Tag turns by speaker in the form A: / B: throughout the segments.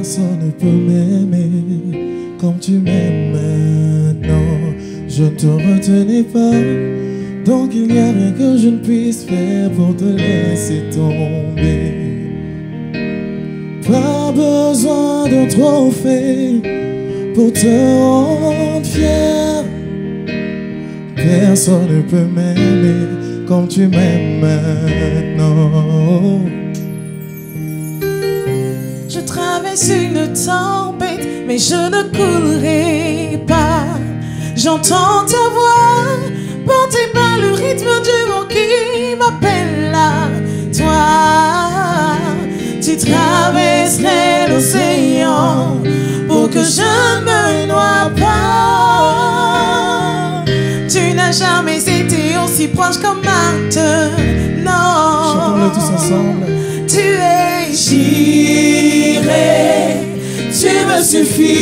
A: Personne ne peut m'aimer comme tu m'aimes maintenant. Je ne te retenais pas, donc il n'y a rien que je ne puisse faire pour te laisser tomber. Pas besoin d'un trophée pour te rendre fier. Personne ne peut m'aimer comme tu m'aimes maintenant.
B: Je traverse une tempête, mais je ne coulerai pas. J'entends ta voix, portée par le rythme du vent qui m'appelle à toi. Tu traverserais l'océan pour que je ne me noie pas. Tu n'as jamais été aussi proche comme maintenant.
A: Chantons-le tous ensemble.
B: Tu es, j'irai, tu me suffis.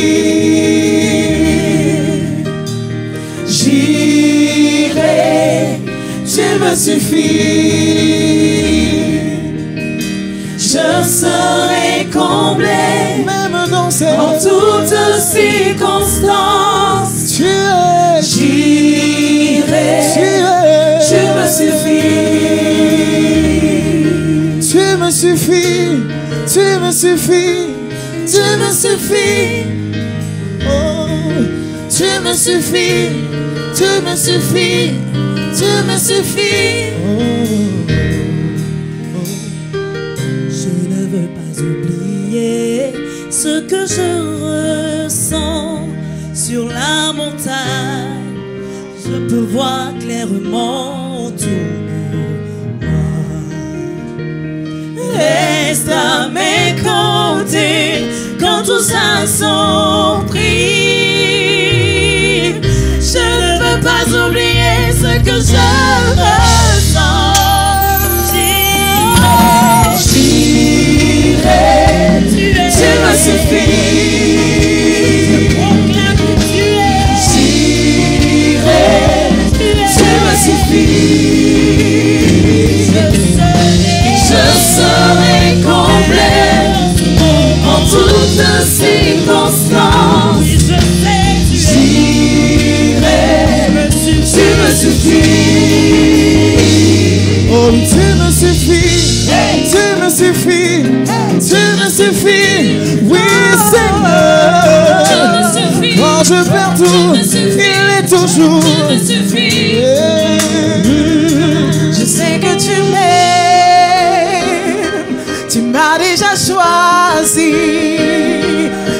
B: J'irai, tu me suffis. Je serai comblé,
A: Même dans ces
B: en toutes circonstances.
A: tu es,
B: J'irai, tu me suffis.
A: tu me suffis, tu me suffis, tu me suffis. Oh, tu me suffis, tu me suffis, tu me suffis.
C: Je ne veux pas oublier ce que je ressens sur la montagne. Je peux voir clairement autour de moi. Reste à mes côtés quand tout s'assombrit. Je ne veux pas oublier ce que je ressens.
B: J'irai, tu me suffis. J'irai, tu me suffis. Je serai comblé en toutes circonstances. J'irai, tu me suffis.
A: Oh, tu me suffis, tu me suffis, tu me suffis. Oui, Seigneur. Quand je perds tout, il est toujours.
B: Je sais que tu m'aimes, tu m'as déjà choisi.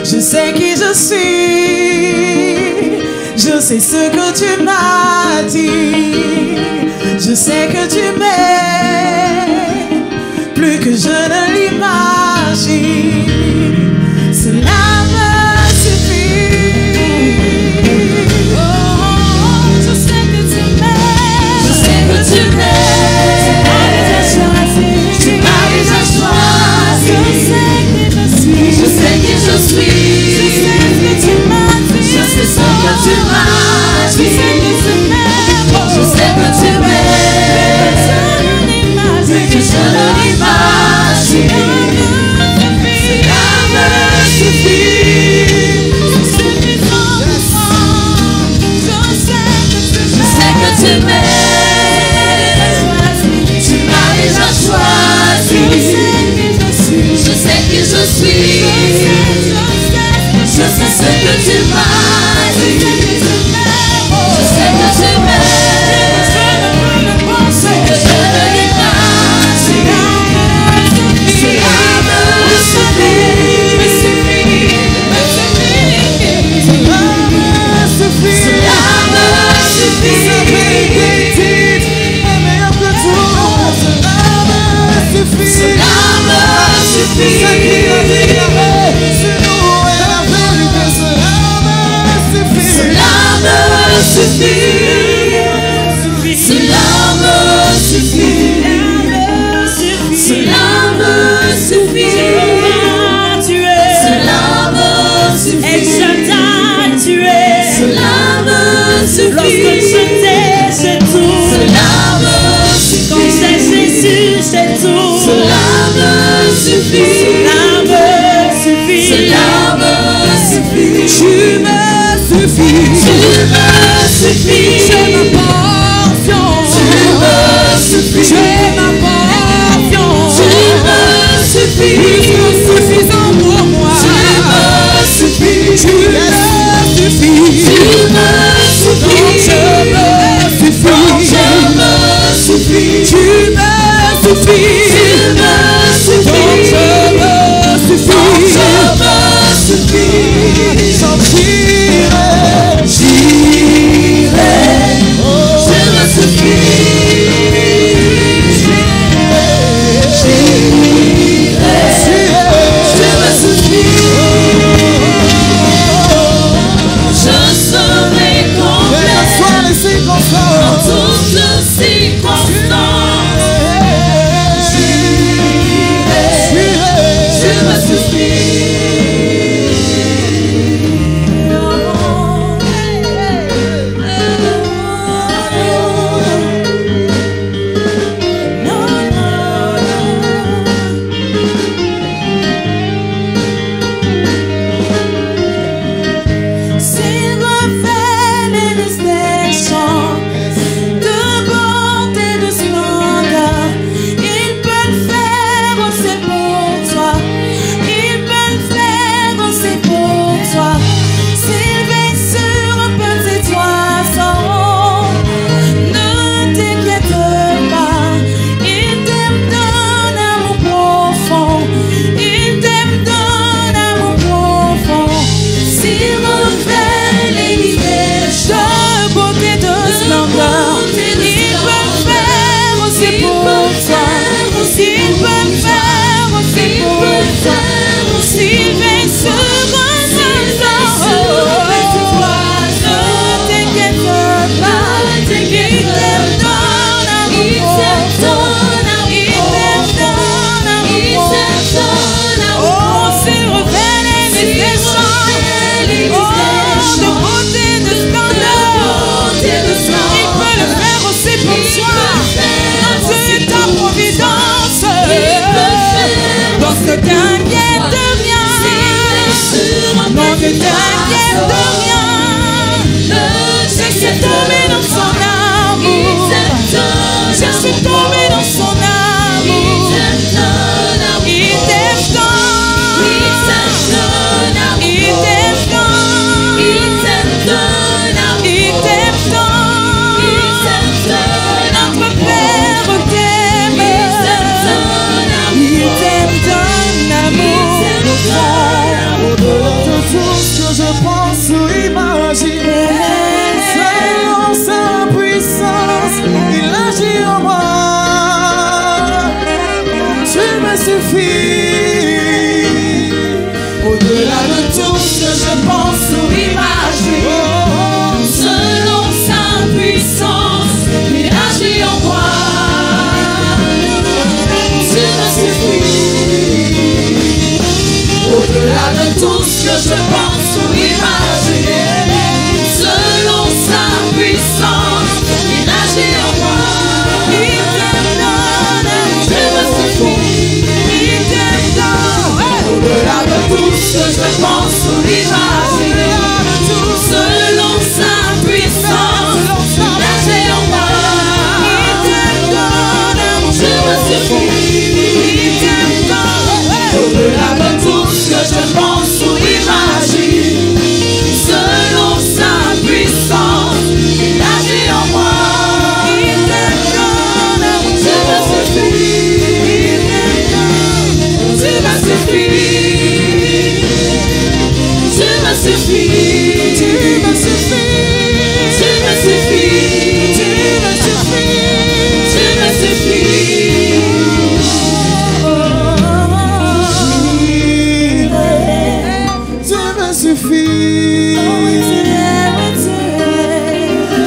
B: Je sais qui je suis, je sais ce que tu m'as dit. Je sais que tu m'aimes plus que je ne l'imagine. Cela me suffit. Oh, je sais que tu m'aimes. Je sais que tu m'aimes. Tu m'as déjà choisi. Je sais qui je suis. Je sais que tu m'as dit. Je sais ce que tu m'as dit. Je sais que tu m'aimes. Plus que je ne l'imagine. Cela me suffit. Je sais que tu m'aimes. Tu m'as déjà choisi. Je sais qui je suis. Je sais ce que tu m'as dit. Je sais que tu m'aimes. C'est que je ne l'imagine. Cela me suffit. Cela me suffit. Cela me suffit. Cela me suffit. Tu me suffis. Tu me suffis. C'est ma portion. Tu me suffis. C'est ma portion. Tu me suffis. Plus que suffisant pour moi. Tu me suffis. Tu me suffis. Tu me suffis. Je me suffis. Je me suffis. Tu me suffis. Tu me suffis. Je me suffis. Je me suffis. J'en j'irai. J'irai. Je me suffis.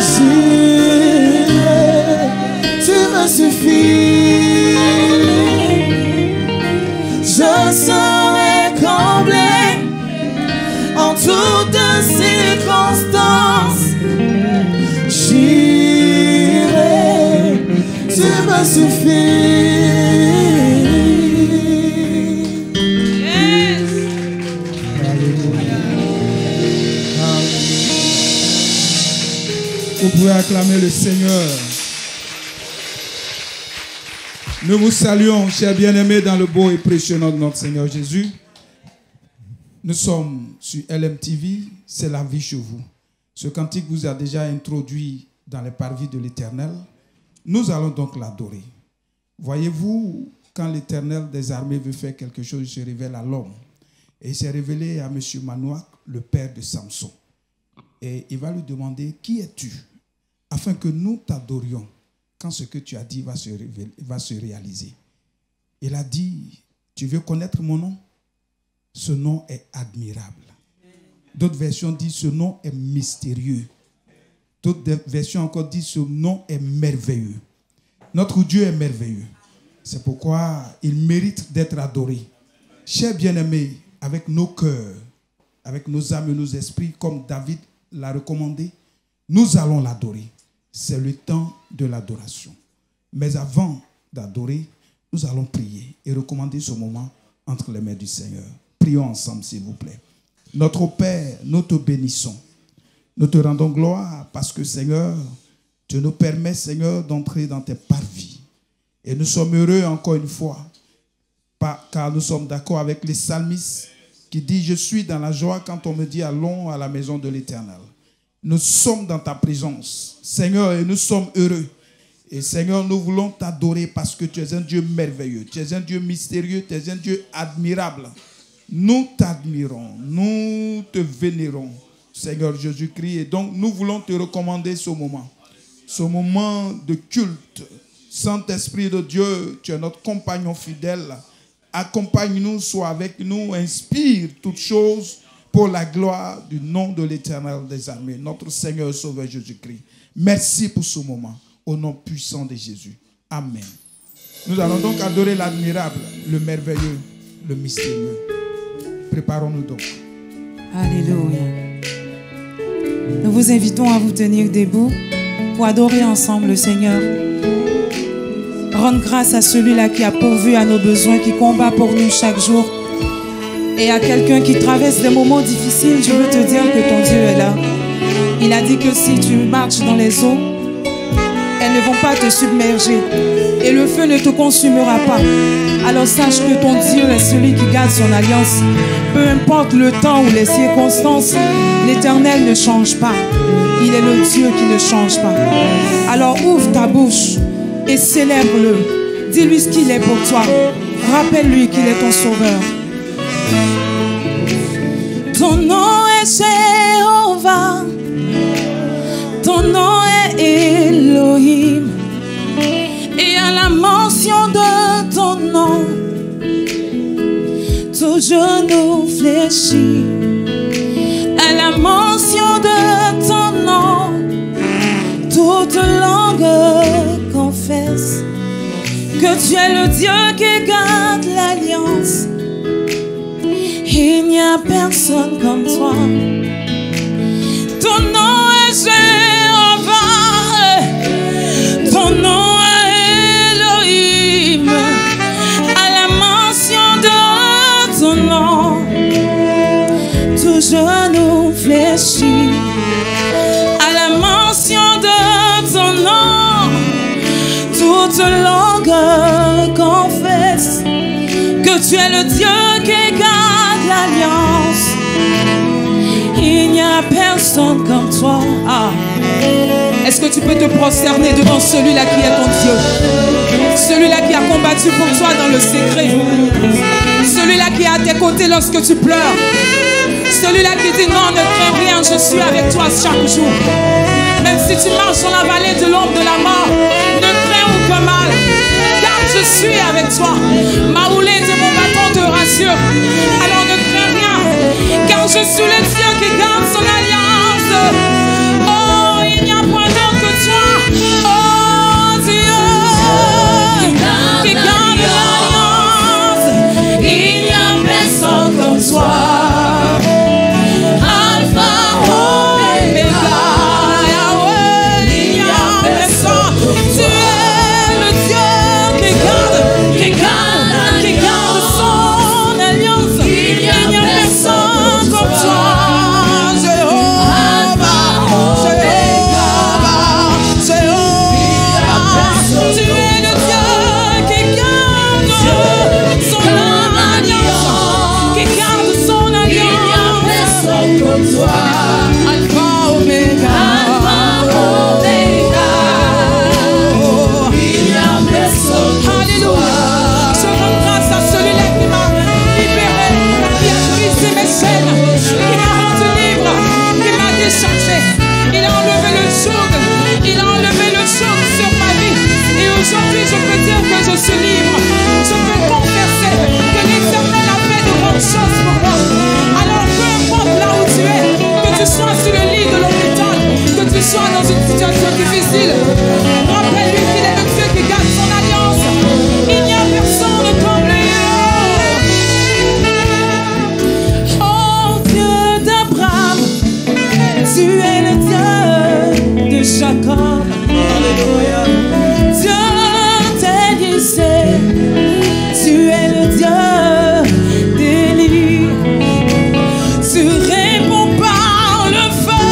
B: J'irai. Je me suffis. Je serai complet en toutes circonstances. Je me suffis.
A: Vous pouvez acclamer le Seigneur. Nous vous saluons, chers bien-aimés, dans le beau et précieux nom de notre Seigneur Jésus. Nous sommes sur LMTV, c'est la vie chez vous. Ce cantique vous a déjà introduit dans les parvis de l'Éternel. Nous allons donc l'adorer. Voyez-vous, quand l'Éternel des armées veut faire quelque chose, il se révèle à l'homme. Et il s'est révélé à M. Manoak, le père de Samson. Et il va lui demander, qui es-tu? Afin que nous t'adorions quand ce que tu as dit va se réaliser. Il a dit, tu veux connaître mon nom? Ce nom est admirable. D'autres versions disent, ce nom est mystérieux. D'autres versions encore disent, ce nom est merveilleux. Notre Dieu est merveilleux. C'est pourquoi il mérite d'être adoré. Chers bien-aimés, avec nos cœurs, avec nos âmes et nos esprits, comme David l'a recommandé, nous allons l'adorer. C'est le temps de l'adoration. Mais avant d'adorer, nous allons prier et recommander ce moment entre les mains du Seigneur. Prions ensemble, s'il vous plaît. Notre Père, nous te bénissons. Nous te rendons gloire parce que, Seigneur, tu nous permets, Seigneur, d'entrer dans tes parvis. Et nous sommes heureux encore une fois, car nous sommes d'accord avec les psalmistes qui disent, je suis dans la joie quand on me dit, allons à la maison de l'Éternel. Nous sommes dans ta présence, Seigneur, et nous sommes heureux. Et Seigneur, nous voulons t'adorer parce que tu es un Dieu merveilleux, tu es un Dieu mystérieux, tu es un Dieu admirable. Nous t'admirons, nous te vénérons, Seigneur Jésus-Christ. Et donc, nous voulons te recommander ce moment de culte. Saint-Esprit de Dieu, tu es notre compagnon fidèle. Accompagne-nous, sois avec nous, inspire toutes choses pour la gloire du nom de l'Éternel des armées, notre Seigneur et Sauveur Jésus-Christ. Merci pour ce moment, au nom puissant de Jésus. Amen. Nous allons donc adorer l'admirable, le merveilleux, le mystérieux. Préparons-nous donc.
B: Alléluia. Nous vous invitons à vous tenir debout pour adorer ensemble le Seigneur. Rendre grâce à celui-là qui a pourvu à nos besoins, qui combat pour nous chaque jour. Et à quelqu'un qui traverse des moments difficiles, je veux te dire que ton Dieu est là. Il a dit que si tu marches dans les eaux, elles ne vont pas te submerger et le feu ne te consumera pas. Alors sache que ton Dieu est celui qui garde son alliance. Peu importe le temps ou les circonstances, l'Éternel ne change pas. Il est le Dieu qui ne change pas. Alors ouvre ta bouche et célèbre-le. Dis-lui ce qu'il est pour toi. Rappelle-lui qu'il est ton sauveur. Ton nom est Jéhovah. Ton nom est Elohim. Et à la mention de ton nom, tout genou fléchit. À la mention de ton nom, toute langue confesse que tu es le Dieu qui garde l'alliance. Il n'y a personne comme toi. Ton nom est Jéhovah. Ton nom est Elohim. À la mention de ton nom, tout genou fléchit. À la mention de ton nom, toute langue confesse que tu es le Dieu qui garde l'alliance. Il n'y a personne comme toi. Est-ce que tu peux te prosterner devant celui-là qui est ton Dieu? Celui-là qui a combattu pour toi dans le secret. Celui-là qui est à tes côtés lorsque tu pleures. Celui-là qui dit non, ne crains rien, je suis avec toi chaque jour. Même si tu marches dans la vallée de l'ombre de la mort, ne crains aucun mal, car je suis avec toi. Ma houlée de mon bâton te rassure. Alors ne crains rien, car je suis le Dieu qui garde son alliance. Oh, il n'y a point d'autre que toi. Oh, Dieu qui garde l'alliance. Il n'y a personne comme toi. sois dans une situation difficile, rappelle-lui qu'il est le Dieu qui garde son alliance. Il n'y a personne comme lui. Oh Dieu d'Abraham, tu es le Dieu de Jacob. Alléluia. Dieu d'Élisée, tu es le Dieu d'Élie. Tu réponds par le feu.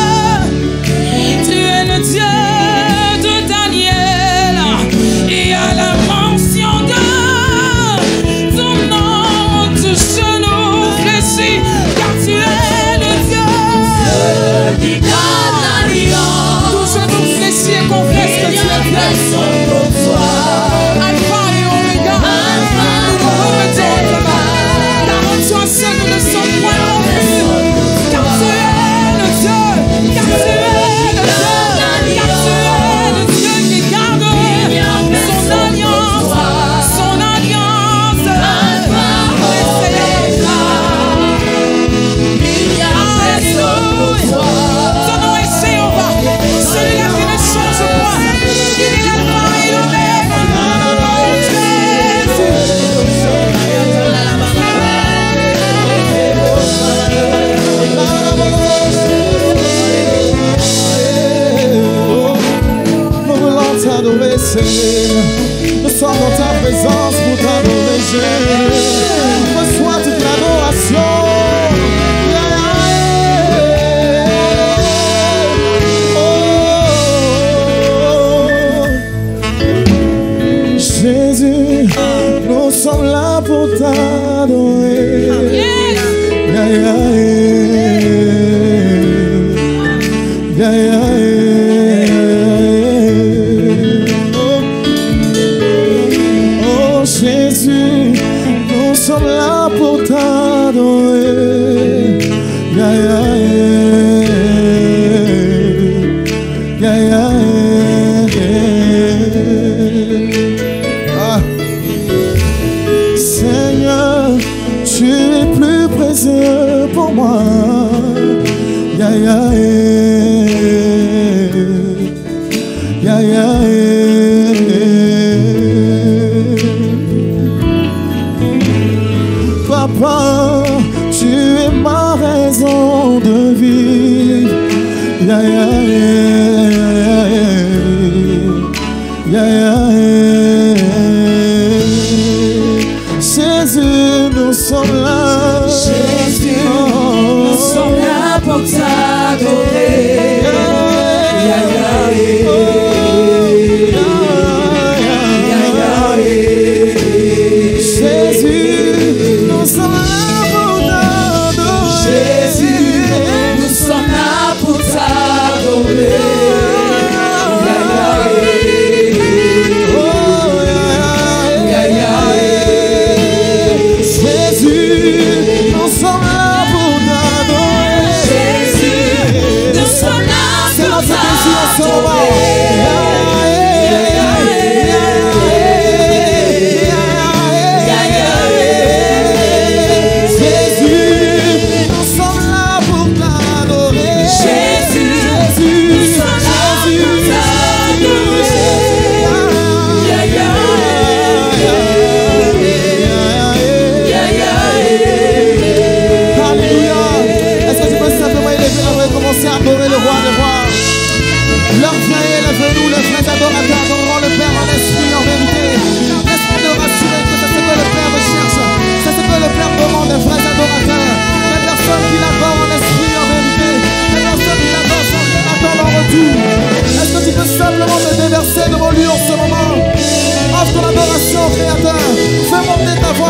B: Tu es le Dieu de Daniel. Et à la mention de ton nom, tes genoux fléchis, car tu es le Dieu qui donne l'alliance. Tous genoux fléchis et confesse que tu es Dieu. Alpha et Omega, nous nous remettons en ta main. Car en toi seul nous ne sommes point confus. Car tu es le Dieu, car tu es le Dieu, car tu es le Dieu qui garde son alliance, son alliance. Alléluia. Ton nom est Jéhovah, celui-là qui ne change point. Il est l'alpha et l'oméga.
A: Nous voulons t'adorer, Seigneur. Nous sommes dans ta présence pour t'adorer, Jésus. Reçois toute l'adoration. Jésus, nous sommes là pour t'adorer. Yeah, yeah, yeah, yeah, yeah. Oh Jésus, nous sommes là pour t'adorer. Yeah, yeah, yeah, yeah, yeah. Ah. Seigneur, tu es plus précieux pour moi. Yeah, yeah, yeah, yeah, yeah. Papa, tu es ma raison de vivre. Yeah, yeah, yeah, yeah, yeah. Jésus, nous sommes là.
B: Jésus, nous sommes là pour t'adorer. Yeah, yeah,
A: Jésus, nous sommes là pour t'adorer.
B: Jésus, nous sommes là pour t'adorer.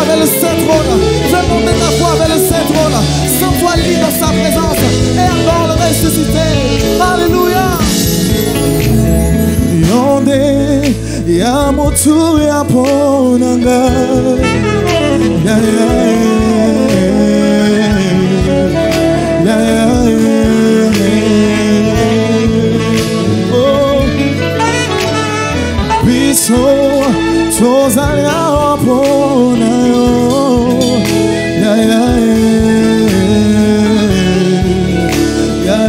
A: vers le Saint Trône. Fais monter ta voix vers le Saint Trône. Sens-toi libre dans sa présence et alors le ressuscité. Alléluia. Yonde ya motu ya ponanga. Ya ya ya ya. Oh, biso tozala pona yo. Ya ya ya ya.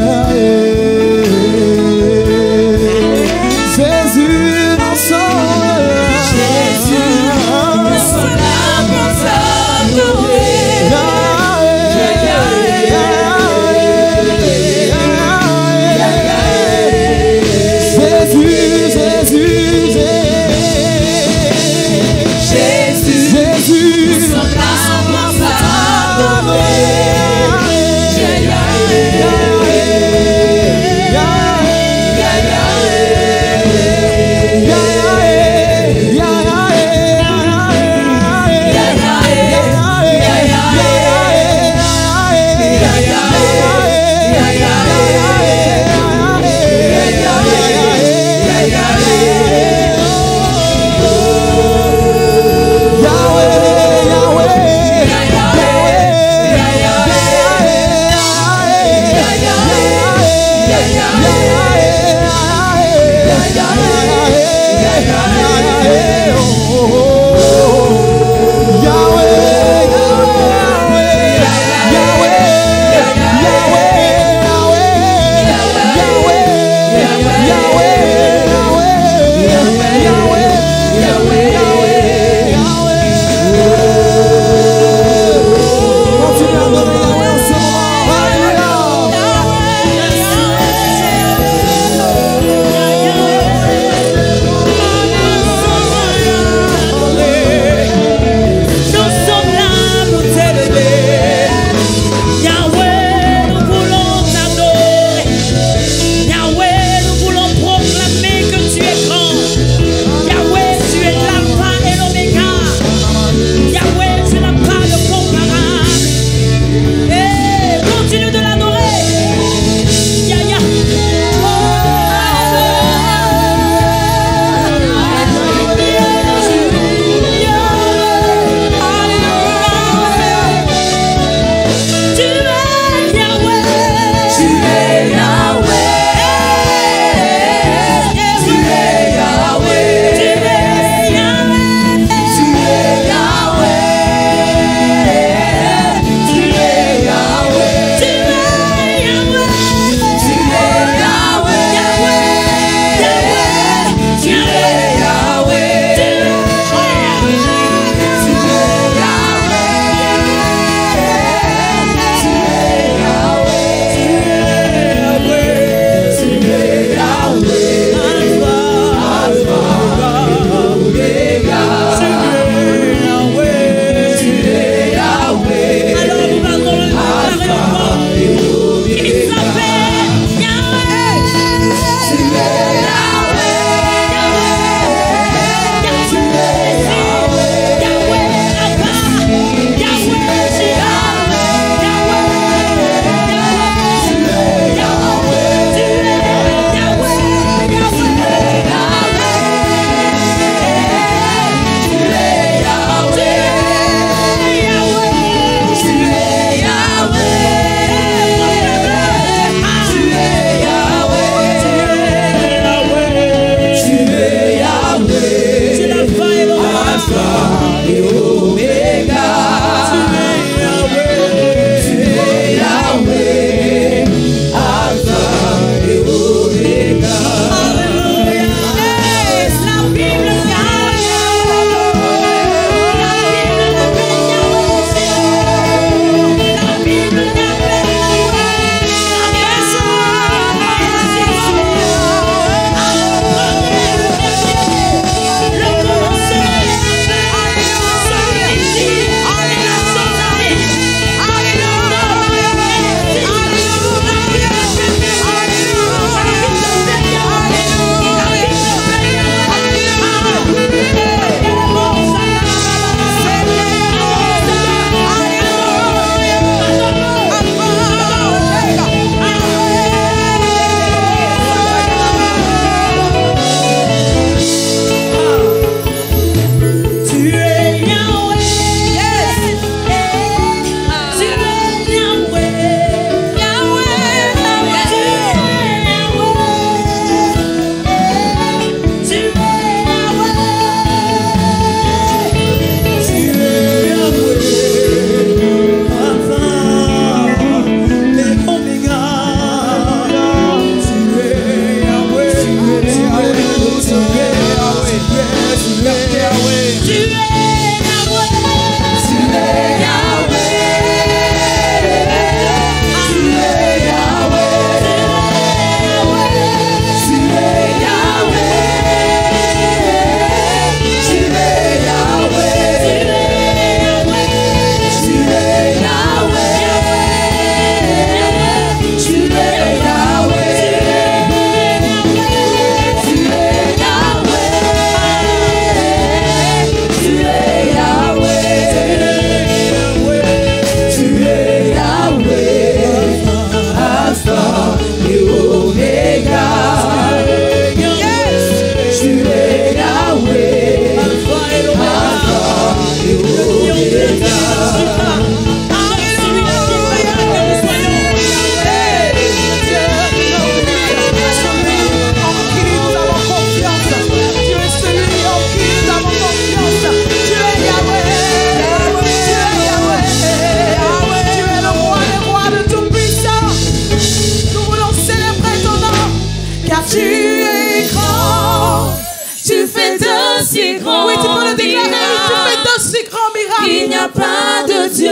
C: Il n'y a pas de Dieu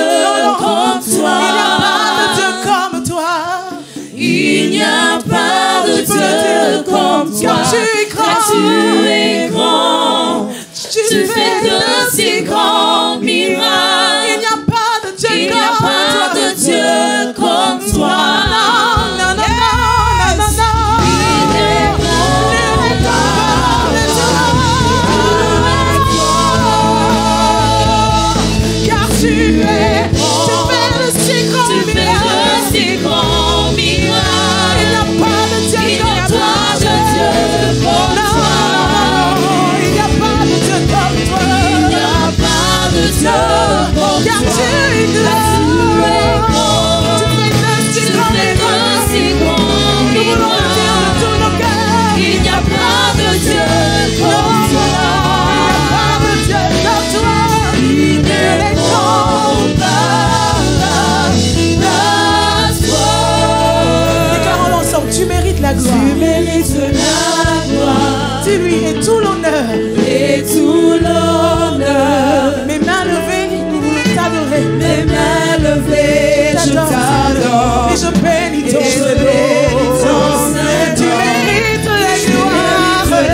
C: comme toi. Il n'y a pas de Dieu comme toi. Car tu es grand. Tu fais de si grands miracles. Il n'y a pas de Dieu comme toi. Dieu
A: lui est tout l'honneur.
C: Et tout l'honneur.
A: Mes mains levées, nous voulons t'adorer.
C: Mes mains levées, je t'adore.
A: Et je bénis ton
C: Et je
A: Saint-Nom.
C: bénis ton Saint-Nom.
A: Tu mérites la
C: Tu mérites la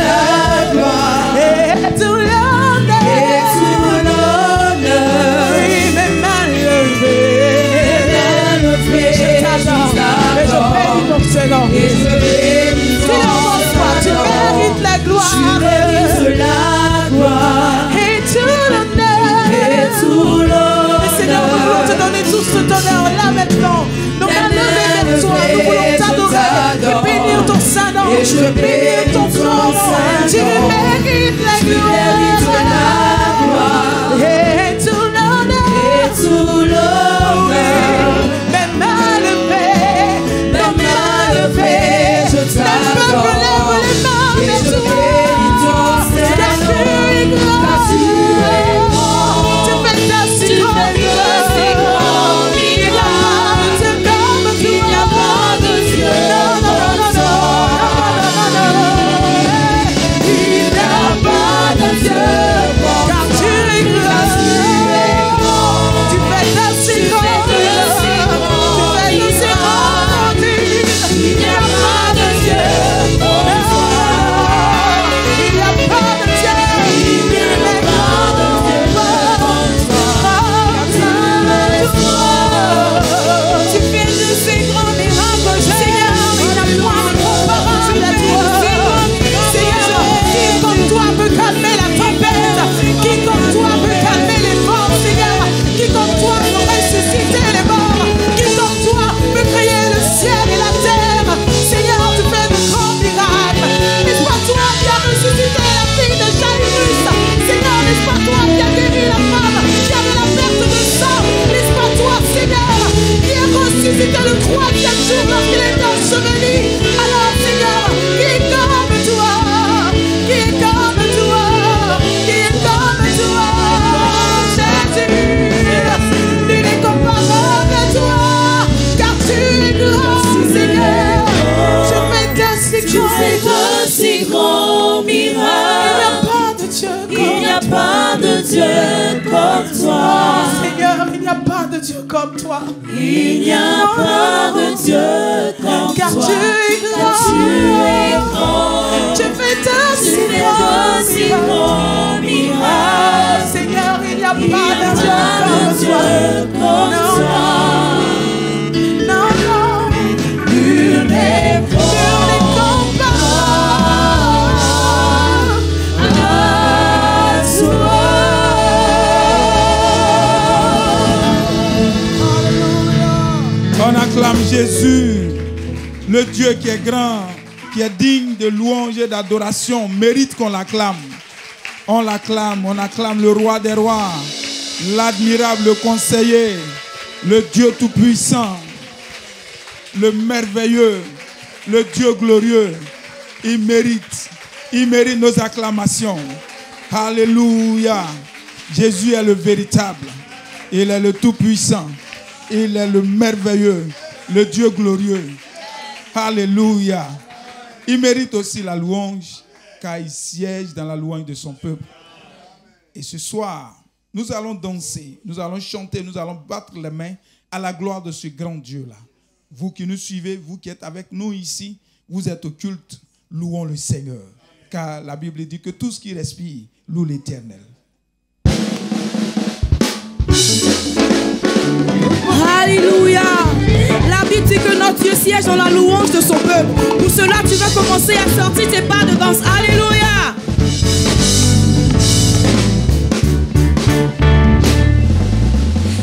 A: gloire.
C: gloire.
A: Et tout l'honneur.
C: Et tout l'honneur.
A: Oui, mes mains levées.
C: Mes mains levées,
A: Je t'adore. Et je bénis ton Saint-Nom.
C: Et je bénis
A: Tu
C: ton Saint-Nom.
A: mérites la gloire.
C: Tu mérites la gloire.
A: Et tout l'honneur.
C: Et tout l'honneur.
A: Et Seigneur, nous voulons te donner tout cet honneur-là maintenant. Nos mains levées vers toi, nous voulons t'adorer et bénir ton Saint-Nom,
C: Et je
A: bénir ton
C: bénis ton
A: nom. Tu
C: Saint-Nom.
A: mérites la
C: Tu mérites la
A: gloire.
C: gloire.
A: Et tout l'honneur.
C: Et tout l'honneur.
A: Mes mains levées,
C: Mes mains levées, je
A: le peuple lève
C: t'adore.
A: les mains
C: Et
A: vers
C: je
A: toi.
C: bénis ton
A: Car tu es
C: Saint-Nom.
A: grand.
C: Car tu es grand.
A: Tu fais de si
C: Tu
A: grands
C: fais de si grands miracles.
A: Il n'y a pas de Dieu comme toi.
C: Il n'y a pas de Dieu comme
A: Car tu es grand. Tu fais de si grands miracles. Tu fais de si grands miracles.
C: Il n'y a pas de Dieu comme toi.
A: Il n'y a pas de Dieu.
C: Il n'y a pas de Dieu comme toi.
A: Tu fais de si grands miracles, Seigneur. Il n'y a point de comparable à toi. Seigneur, qui comme toi peut calmer la tempête? Qui comme toi peut calmer les vents, Seigneur? Qui comme toi peut ressusciter les morts? Qui comme toi peut créer le ciel et la terre? Seigneur, tu fais de grands miracles. N'est-ce pas toi qui as ressuscité la fille de Jairus? Seigneur, n'est-ce pas toi qui as guéri la femme qui avait la perte de sang? N'est-ce pas toi, Seigneur, qui a ressuscité le troisième jour lorsqu'il est enseveli? Alors, Seigneur, qui est comme toi? Qui est comme toi? Qui est comme toi? Jésus, nul n'est comparable à toi, car tu es grand, Seigneur. Tu fais de si
C: Tu fais de si grands
A: Il n'y
C: miracles.
A: a pas de Dieu
C: Il n'y a pas de Dieu comme toi.
A: Seigneur, il n'y a pas de Dieu comme toi.
C: Il n'y a pas de Dieu comme
A: Car
C: toi.
A: tu es
C: Car tu es
A: grand.
C: grand.
A: Tu fais de
C: Tu
A: si
C: fais de si
A: grands
C: grands miracles.
A: Seigneur, il n'y a
C: Il n'y a
A: pas de Dieu
C: pas de
A: comme
C: Dieu
A: toi.
C: comme
A: Non,
C: toi.
A: non, non.
C: Nul n'est comparable à toi.
D: On acclame Jésus, le Dieu qui est grand, qui est digne de louange et d'adoration, mérite qu'on l'acclame. On l'acclame, on acclame le roi des rois, l'admirable conseiller, le Dieu tout-puissant, le merveilleux, le Dieu glorieux. Il mérite nos acclamations. Alléluia. Jésus est le véritable. Il est le tout-puissant. Il est le merveilleux, le Dieu glorieux. Alléluia. Il mérite aussi la louange, car il siège dans la louange de son peuple. Et ce soir, nous allons danser, nous allons chanter, nous allons battre les mains à la gloire de ce grand Dieu-là. Vous qui nous suivez, vous qui êtes avec nous ici, vous êtes au culte, louons le Seigneur. Car la Bible dit que tout ce qui respire loue l'Éternel.
B: Alléluia. La Bible dit que notre Dieu siège dans la louange de son peuple. Pour cela, tu vas commencer à sortir tes pas de danse. Alléluia.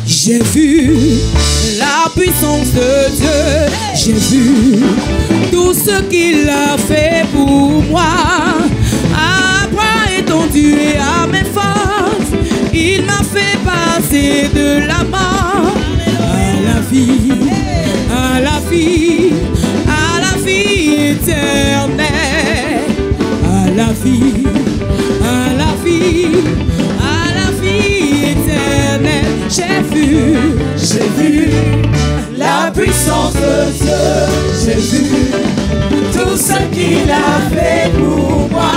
B: J'ai vu la puissance de Dieu. J'ai vu tout ce qu'il a fait pour moi. À bras étendus et à mes forces, il m'a fait passer de la mort à la vie, à la vie, à la vie éternelle, à la vie, à la vie, à la vie éternelle. J'ai vu
C: La puissance de Dieu, j'ai vu tout ce qu'il a fait pour moi.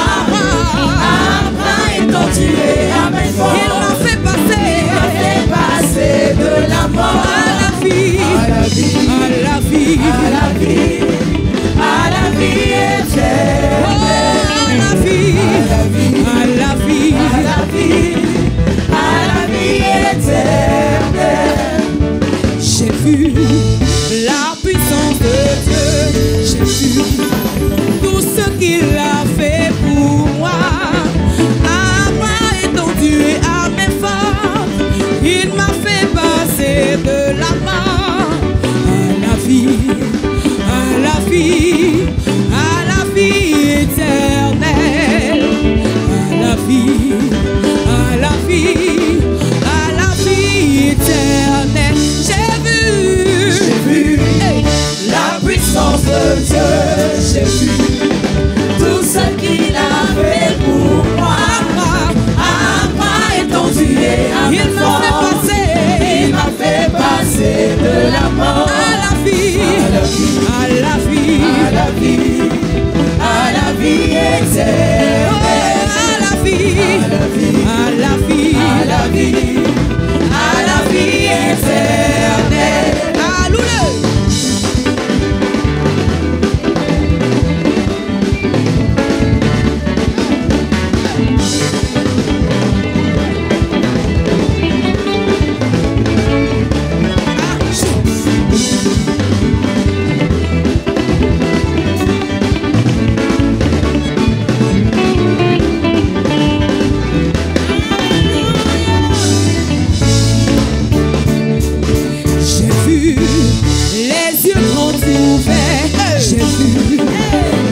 B: portes ouvertes, Jésus.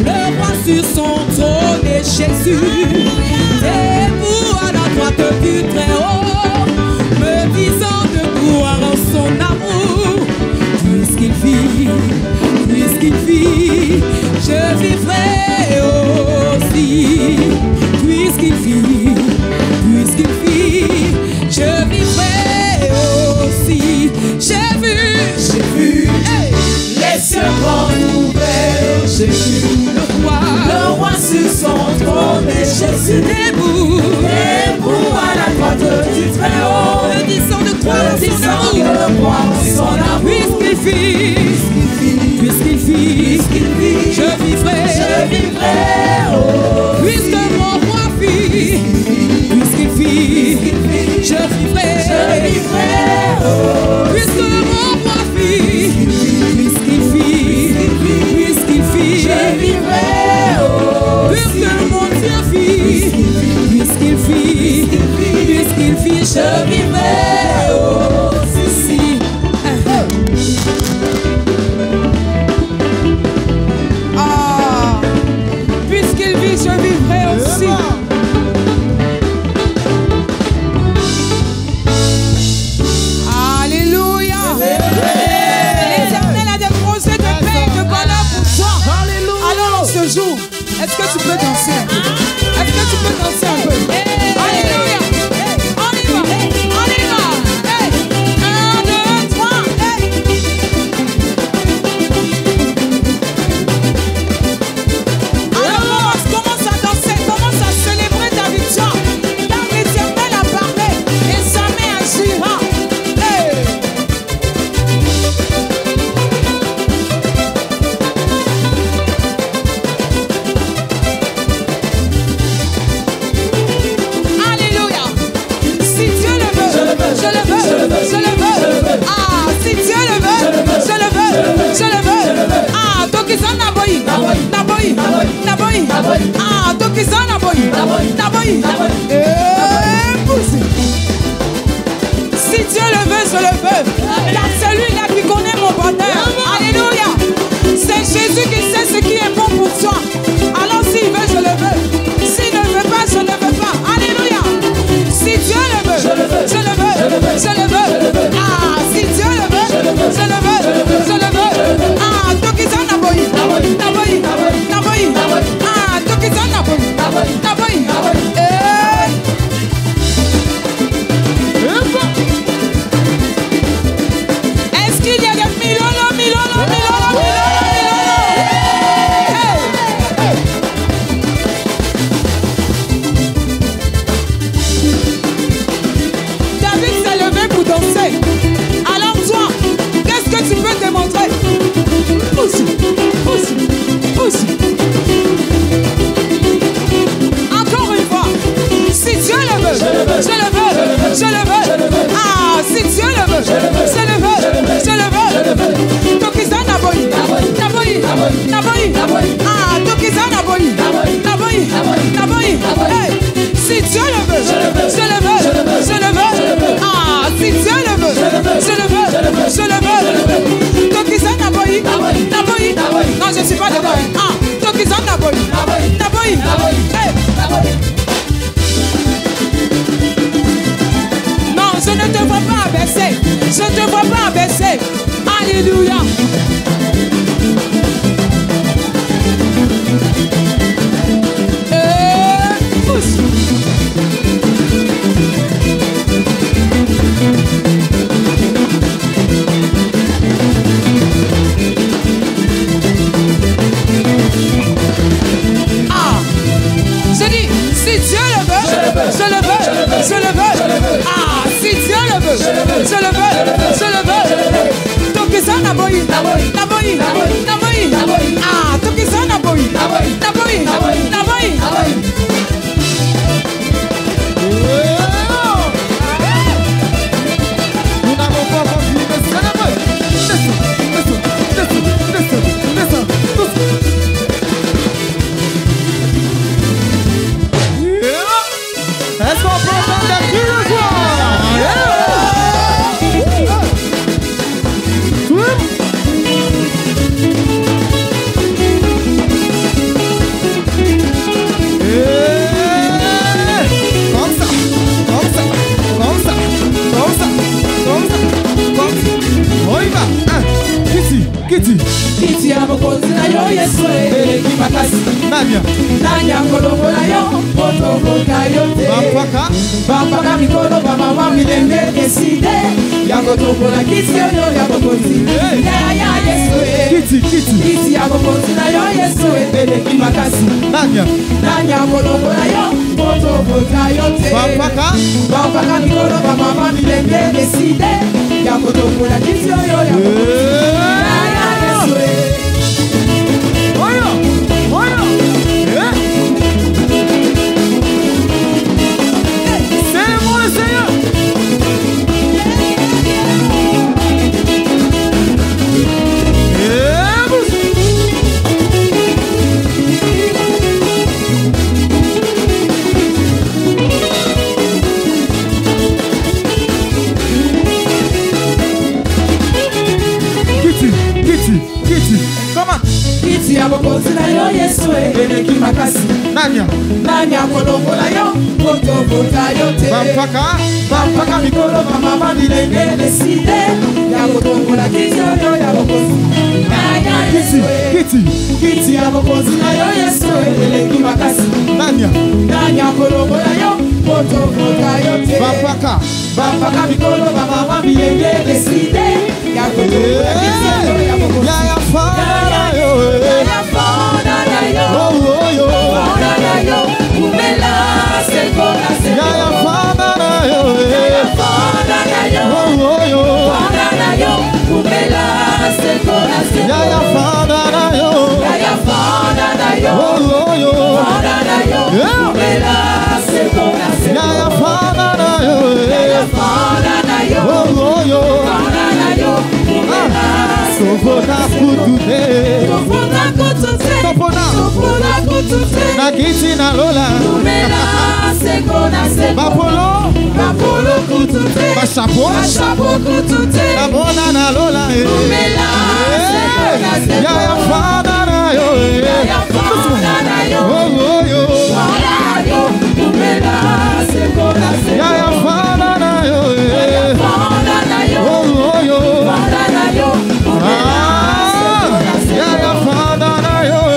B: Le roi sur son trône est Jésus. Debout à la droite du Très-Haut, me disant de croire en son amour. Puisqu'il vit, je vivrai aussi. Puisqu'il vit, je vivrai aussi. J'ai vu, hey, les cieux grands ouverts, j'ai vu le roi sur son trône et Jésus debout à la droite du Très-Haut, me disant de croire en son amour. Puisqu'il vit, je vivrai, oh. Puisque mon roi vit, puisqu'il vit, je vivrai, oh. Puisque mon roi vit, puisqu'il vit, je vivrai, oh. Puisque mon Dieu vit, puisqu'il vit, je vivrai, oh. Puisqu'il vit, je vivrai aussi. Alléluia. L'Éternel a des projets de paix et de bonheur pour toi. Alors en ce jour, est-ce que tu peux danser un peu? Est-ce que tu peux danser un peu? Alléluia. On y va. On y va. 1, 2, 3. Alors commence à danser, commence à célébrer ta victoire. Car l'Éternel a parlé et sa main agira. Alléluia. Si Dieu le veut, je le veux. Ah, si Dieu le veut, je le veux. Ah, Tokizana boy. Ah, Tokizana boy. Si Dieu le veut, je le veux. Car celui-là qui connaît mon bonheur. Alléluia. C'est Jésus qui sait ce qui est bon pour toi. Alors s'il veut, je le veux. S'il ne veut pas, je ne veux pas. Alléluia. Si Dieu le veut, je le veux. Ah, si Dieu le veut, je le veux. Ah, Tokizana boy. Ah, Tokizana boy.
C: Kiti ya mokonzi na yo Yesu eleki makasi. Nani akolongola yo kotoboka yo te. Bampaka mikolo bamama milenge deside ya kotobola kiti oyo ya mokonzi ya Yesu. Kiti ya mokonzi na yo Yesu eleki makasi. Nani akolongola yo kotoboka yo te. Bampaka mikolo bamama milenge deside ya kotobola kiti oyo ya mokonzi ya Yesu. Kiti ya mokonzi na yo Yesu eleki makasi. Nani akolongola yo kotoboka yo te. Bampaka mikolo bamama milenge deside ya kotombola kiti oyo ya mokonzi ya Yesu. Kiti ya mokonzi na yo Yesu eleki makasi. Nani akolongola yo kotoboka yo te. Bampaka mikolo bamama milenge deside ya kotombola kiti oyo ya mokonzi.
A: Na kiti na lola Bapolo kutute Bashapo kutute Na bona na lola Ya fada na yo Ya fada na yo Fada yo Ya fada na yo Fada na yo Fada na yo Ya fada na yo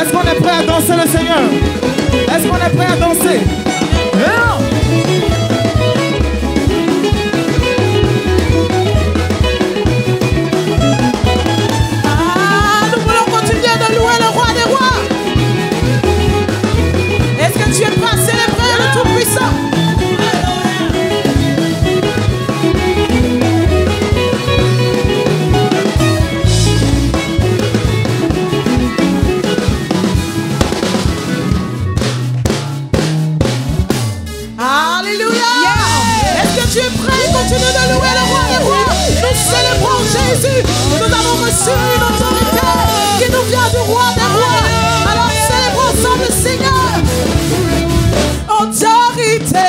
A: Est-ce qu'on est prêt à danser le Seigneur? Est-ce qu'on est prêt à danser?
C: Nous voulons continuer de louer le roi des rois. Est-ce que tu es prêt à célébrer le Tout-Puissant? Tu es prêt? Continue de louer le roi des rois. Nous célébrons Jésus. Nous avons reçu une autorité qui nous vient du roi des rois. Alors célébrons ensemble le Seigneur. Autorité.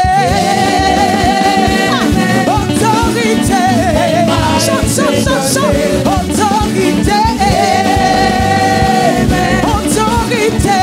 C: Autorité. Chante, chante, chante, chante. Autorité. Autorité.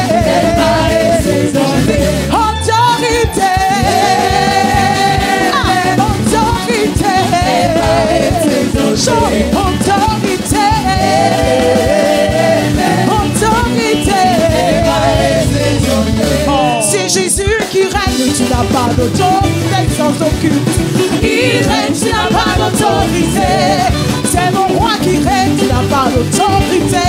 A: c'est Jésus qui règne, tu n'as pas d'autorité sans aucune. Il règne, tu n'as pas d'autorité. C'est mon roi qui règne, tu n'as pas d'autorité.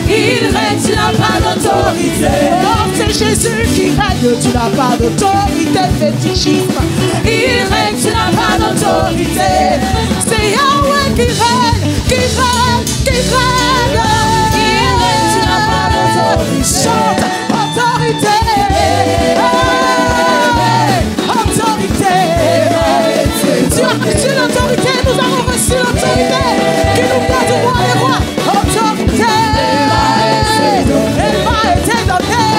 A: Il règne, tu n'as pas d'autorité. Oh, c'est Jésus qui règne, tu n'as pas d'autorité. Fétichisme. Il règne, tu n'as pas d'autorité. C'est Yahweh qui règne, qui règne, qui règne. Il règne, tu n'as pas d'autorité. Chante, autorité. Autorité. Tu as reçu l'autorité, nous avons reçu l'autorité qui nous vient du roi des rois. Autorité. Elle m'a été donnée.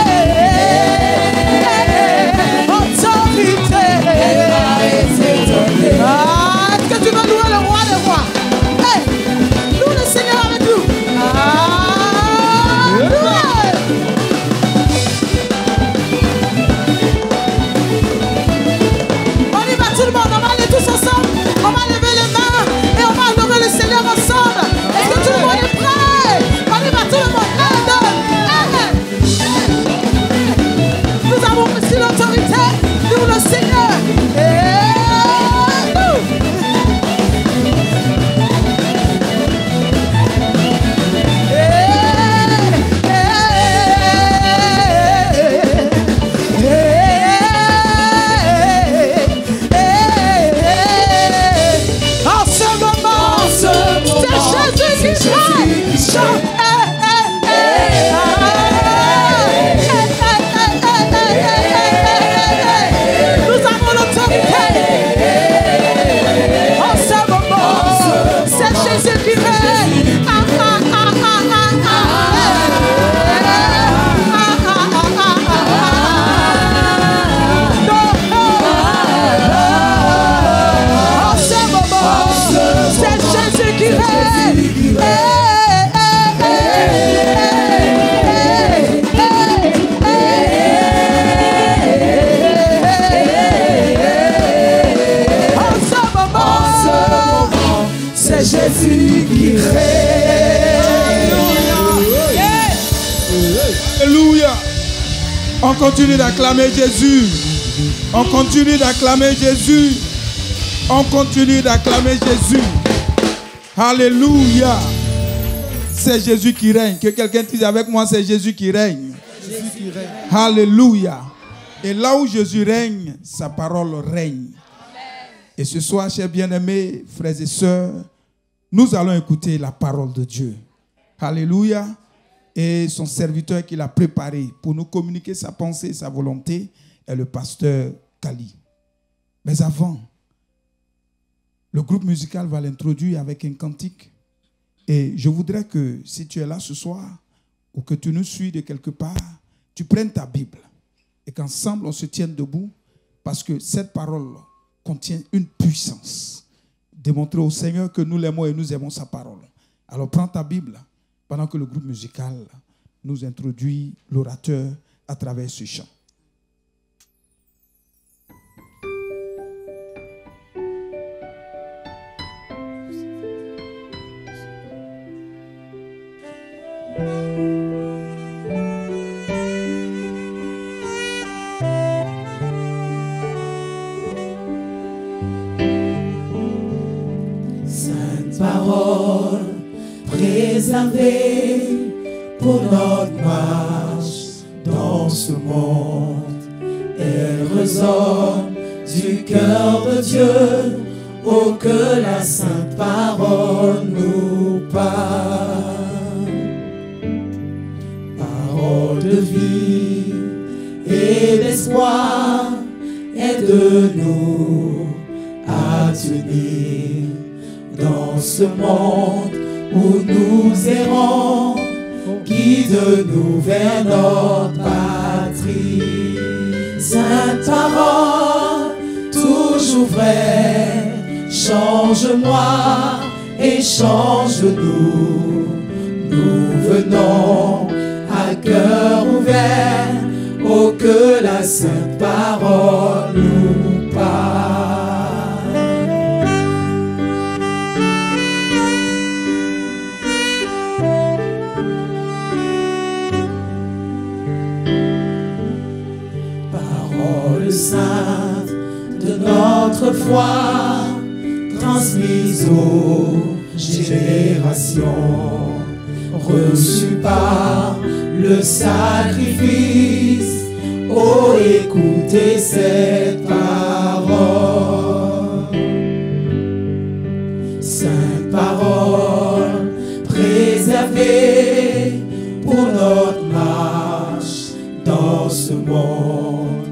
A: Autorité. Ah, est-ce que tu veux louer le roi des rois? Hey, loue le Seigneur avec nous. Ah, louez. On y va tout le monde, on va aller tous ensemble. On va lever les mains et on va adorer le Seigneur ensemble. Est-ce que tout le monde est prêt? On y va tout le monde. Nous avons reçu l'autorité, nous le Seigneur. En ce moment, c'est Jésus qui chante. Nous avons l'autorité. En ce moment, c'est Jésus qui règne. En ce moment, c'est Jésus qui règne. C'est Jésus qui règne.
D: Alléluia. On continue d'acclamer Jésus. On continue d'acclamer Jésus. On continue d'acclamer Jésus. Alléluia. C'est Jésus qui règne. Que quelqu'un dise avec moi, c'est Jésus qui règne. Alléluia. Et là où Jésus règne, sa parole règne. Et ce soir, chers bien-aimés, frères et sœurs, nous allons écouter la parole de Dieu. Alléluia. Et son serviteur qu'il a préparé pour nous communiquer sa pensée et sa volonté est le pasteur Kali. Mais avant, le groupe musical va l'introduire avec un cantique. Et je voudrais que si tu es là ce soir ou que tu nous suis de quelque part, tu prennes ta Bible et qu'ensemble on se tienne debout parce que cette parole contient une puissance. Démontrer au Seigneur que nous l'aimons et nous aimons sa parole. Alors prends ta Bible pendant que le groupe musical nous introduit l'orateur à travers ce chant.
C: Parole préservée pour notre marche dans ce monde. Elle résonne du cœur de Dieu, oh que la sainte parole nous parle. Parole de vie et d'espoir, aide-nous à tenir dans ce monde où nous errons, guide-nous vers notre patrie. Sainte parole, toujours vraie, change-moi et change-nous. Nous venons à cœur ouvert, oh que la sainte parole nous parle.
A: saintes de notre foi, transmises aux générations, reçues par le sacrifice. Oh, écoutez cette parole, sainte parole, préservée pour notre marche dans ce monde.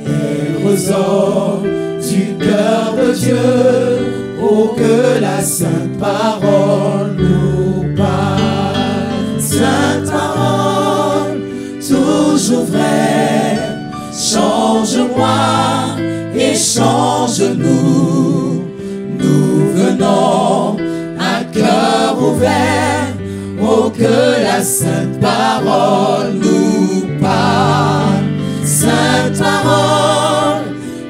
A: Elle ressort du cœur de Dieu. Oh, que la sainte parole nous parle. Sainte parole, toujours vraie, change-moi et change-nous. Nous venons à cœur ouvert. Oh, que la sainte parole nous parle. Sainte parole,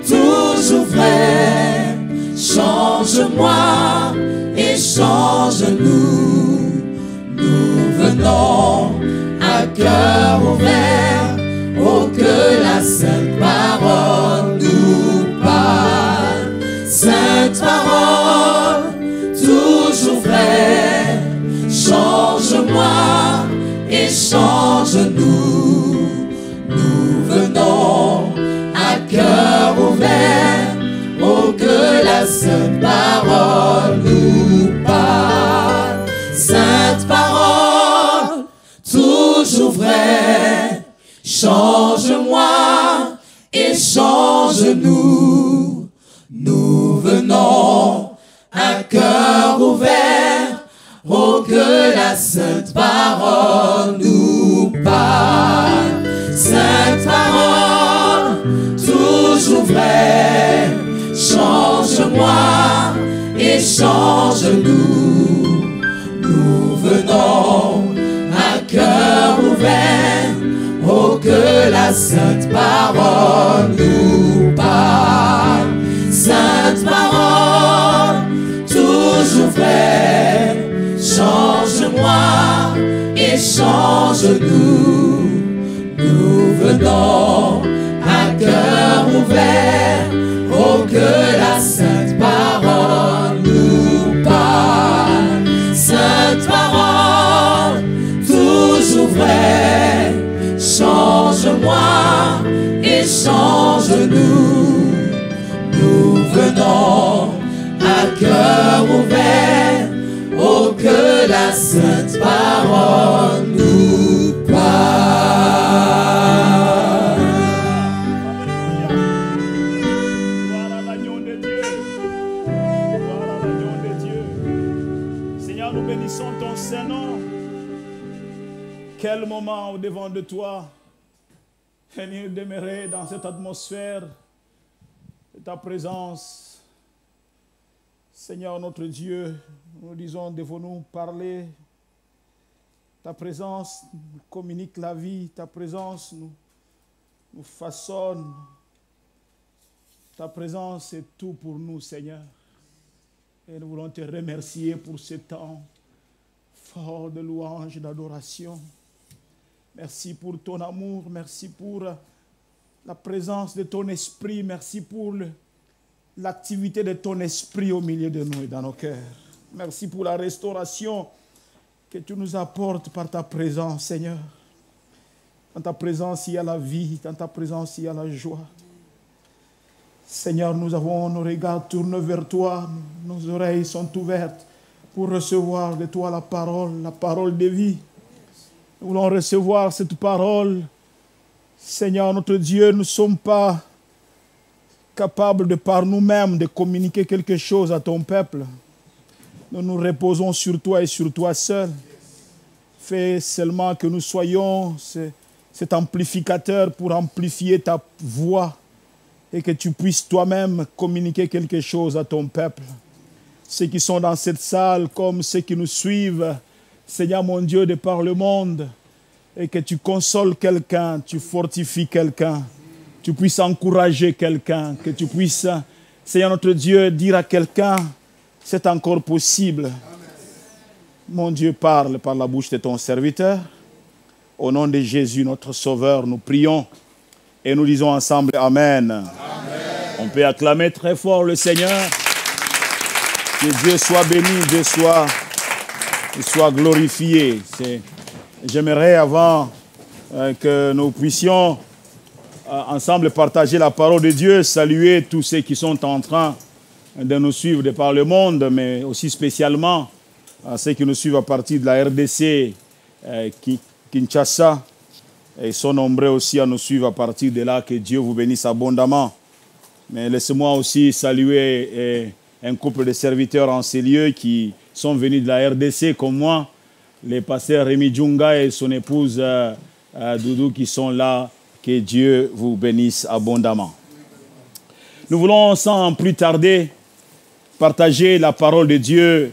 A: toujours vraie, change-moi et change-nous. Nous venons à cœur ouvert. Oh, que la sainte parole nous parle. Sainte parole, toujours vraie, change-moi et change-nous. Nous venons à cœur ouvert. Oh, que la sainte parole nous parle. Sainte parole, toujours vraie, change-moi et change-nous. Nous venons à cœur ouvert. Oh, que la sainte parole nous parle. Sainte parole, toujours vraie, change-moi et change-nous. Nous venons à cœur ouvert. Oh, que la sainte parole nous parle. Sainte parole, toujours vraie, change-moi et change-nous. Nous venons à cœur ouvert. Oh, que la sainte parole nous parle. Sainte parole, toujours vraie, change-moi et change-nous. Nous venons à cœur ouvert. Oh, que la sainte parole nous parle.
E: Gloire à l'agneau de Dieu. Gloire à l'agneau de Dieu. Seigneur, nous bénissons ton Saint-Nom. Quel moment au-devant de toi, venir demeurer dans cette atmosphère de ta présence. Seigneur notre Dieu, nous disons, devons-nous parler. Ta présence nous communique la vie, ta présence nous façonne. Ta présence est tout pour nous, Seigneur. Et nous voulons te remercier pour ce temps fort de louange et d'adoration. Merci pour ton amour, merci pour la présence de ton esprit, merci pour l'activité de ton esprit au milieu de nous et dans nos cœurs. Merci pour la restauration que tu nous apportes par ta présence, Seigneur. Dans ta présence, il y a la vie, dans ta présence, il y a la joie. Seigneur, nous avons nos regards tournés vers toi, nos oreilles sont ouvertes pour recevoir de toi la parole de vie. Nous voulons recevoir cette parole. Seigneur, notre Dieu, nous ne sommes pas capables de par nous-mêmes de communiquer quelque chose à ton peuple. Nous nous reposons sur toi et sur toi seul. Fais seulement que nous soyons cet amplificateur pour amplifier ta voix et que tu puisses toi-même communiquer quelque chose à ton peuple. Ceux qui sont dans cette salle comme ceux qui nous suivent, Seigneur mon Dieu, de par le monde, et que tu consoles quelqu'un, tu fortifies quelqu'un, tu puisses encourager quelqu'un, que tu puisses, Seigneur notre Dieu, dire à quelqu'un, c'est encore possible. Amen. Mon Dieu, parle par la bouche de ton serviteur. Au nom de Jésus, notre Sauveur, nous prions et nous disons ensemble Amen. Amen. On peut acclamer très fort le Seigneur. Que Dieu soit béni, Dieu soit glorifié. J'aimerais avant que nous puissions ensemble partager la parole de Dieu, saluer tous ceux qui sont en train de nous suivre de par le monde, mais aussi spécialement ceux qui nous suivent à partir de la RDC, Kinshasa. Ils sont nombreux aussi à nous suivre à partir de là. Que Dieu vous bénisse abondamment. Mais laissez-moi aussi saluer un couple de serviteurs en ces lieux qui sont venus de la RDC comme moi, les pasteurs Rémi Djunga et son épouse Doudou qui sont là. Que Dieu vous bénisse abondamment. Nous voulons sans plus tarder partager la parole de Dieu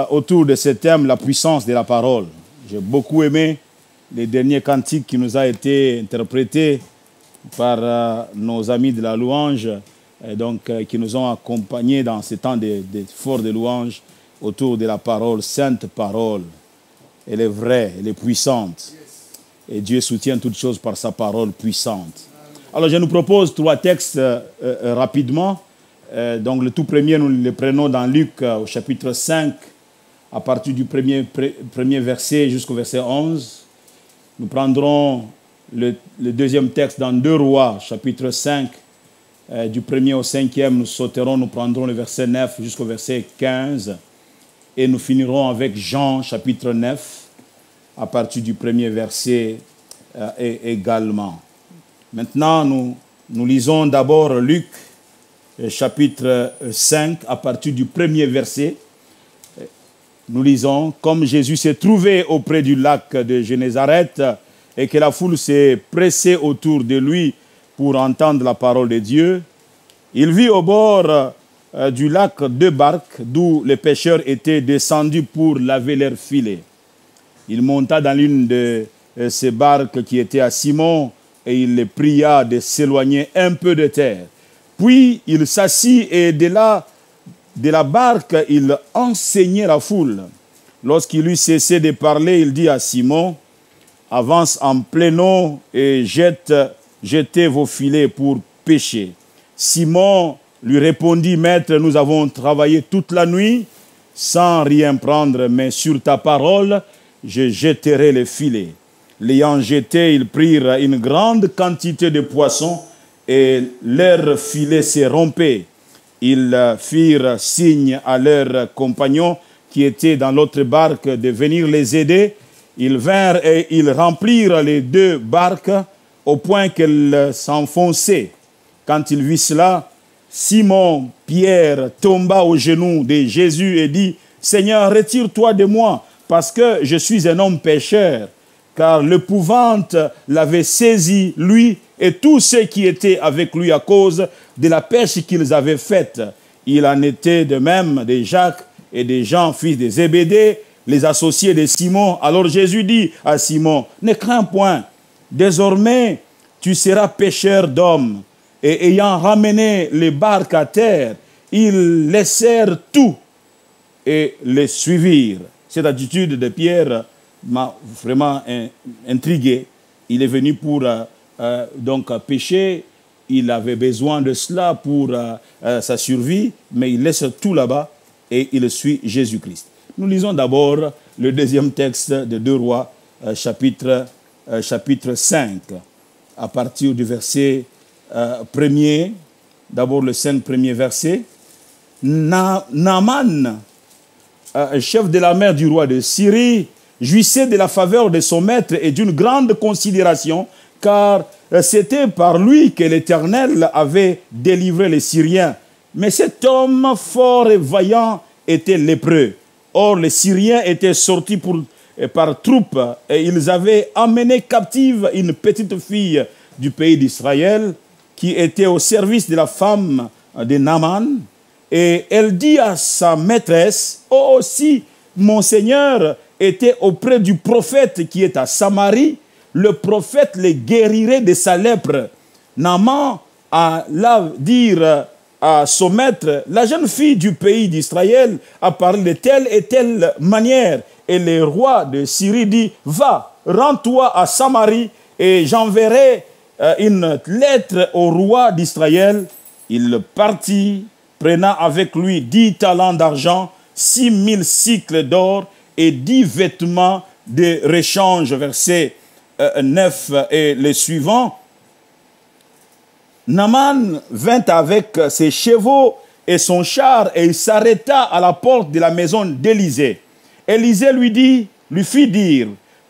E: autour de ce thème, la puissance de la parole. J'ai beaucoup aimé les derniers cantiques qui nous ont été interprétés par nos amis de la louange, qui nous ont accompagnés dans ce temps de fort de louange autour de la parole, sainte parole. Elle est vraie, elle est puissante. Et Dieu soutient toutes choses par sa parole puissante. Alors je nous propose 3 textes rapidement. Donc le tout premier, nous le prenons dans Luc au chapitre 5, à partir du premier verset jusqu'au verset 11. Nous prendrons le deuxième texte dans 2 Rois, chapitre 5, du 1er au 5e. Nous sauterons, nous prendrons le verset 9 jusqu'au verset 15. Et nous finirons avec Jean, chapitre 9, à partir du 1er verset également. Maintenant, nous lisons d'abord Luc, chapitre 5, à partir du 1er verset. Nous lisons, comme Jésus s'est trouvé auprès du lac de Génézareth et que la foule s'est pressée autour de lui pour entendre la parole de Dieu, il vit au bord du lac 2 barques d'où les pêcheurs étaient descendus pour laver leurs filets. Il monta dans l'une de ces barques qui était à Simon et il les pria de s'éloigner un peu de terre. Puis il s'assit et de la barque, il enseignait la foule. Lorsqu'il eut cessé de parler, il dit à Simon, « Avance en pleine eau et jetez vos filets pour pêcher. » Simon lui répondit, « Maître, nous avons travaillé toute la nuit sans rien prendre, mais sur ta parole, je jetterai les filets. » L'ayant jeté, ils prirent une grande quantité de poissons et leurs filets se rompaient. Ils firent signe à leurs compagnons qui étaient dans l'autre barque de venir les aider. Ils vinrent et ils remplirent les 2 barques au point qu'elles s'enfonçaient. Quand il vit cela, Simon Pierre tomba aux genoux de Jésus et dit, « Seigneur, retire-toi de moi, parce que je suis un homme pécheur. » Car l'épouvante l'avait saisi, lui et tous ceux qui étaient avec lui à cause de la pêche qu'ils avaient faite. Il en était de même de Jacques et de Jean, fils de Zébédée, les associés de Simon. Alors Jésus dit à Simon, « Ne crains point, désormais tu seras pêcheur d'hommes. » Et ayant ramené les barques à terre, ils laissèrent tout et les suivirent. Cette attitude de Pierre m'a vraiment intrigué. Il est venu pour donc pêcher. Il avait besoin de cela pour sa survie, mais il laisse tout là-bas et il suit Jésus-Christ. Nous lisons d'abord le deuxième texte de 2 Rois, chapitre 5, à partir du verset 1er, d'abord le 5 premiers versets. Naaman, chef de la mère du roi de Syrie, jouissait de la faveur de son maître et d'une grande considération, car c'était par lui que l'Éternel avait délivré les Syriens. Mais cet homme fort et vaillant était lépreux. Or, les Syriens étaient sortis par troupes et ils avaient emmené captive une petite fille du pays d'Israël qui était au service de la femme de Naaman. Et elle dit à sa maîtresse, « Oh, si mon Seigneur était auprès du prophète qui est à Samarie, le prophète les guérirait de sa lèpre. » Naaman alla dire à son maître, « La jeune fille du pays d'Israël a parlé de telle et telle manière. » Et le roi de Syrie dit, « Va, rends-toi à Samarie et j'enverrai une lettre au roi d'Israël Il partit, prenant avec lui 10 talents d'argent, 6000 cycles d'or et 10 vêtements de rechange. Verset 9 et les suivants. Naaman vint avec ses chevaux et son char et il s'arrêta à la porte de la maison d'Élisée. Élisée lui fit dire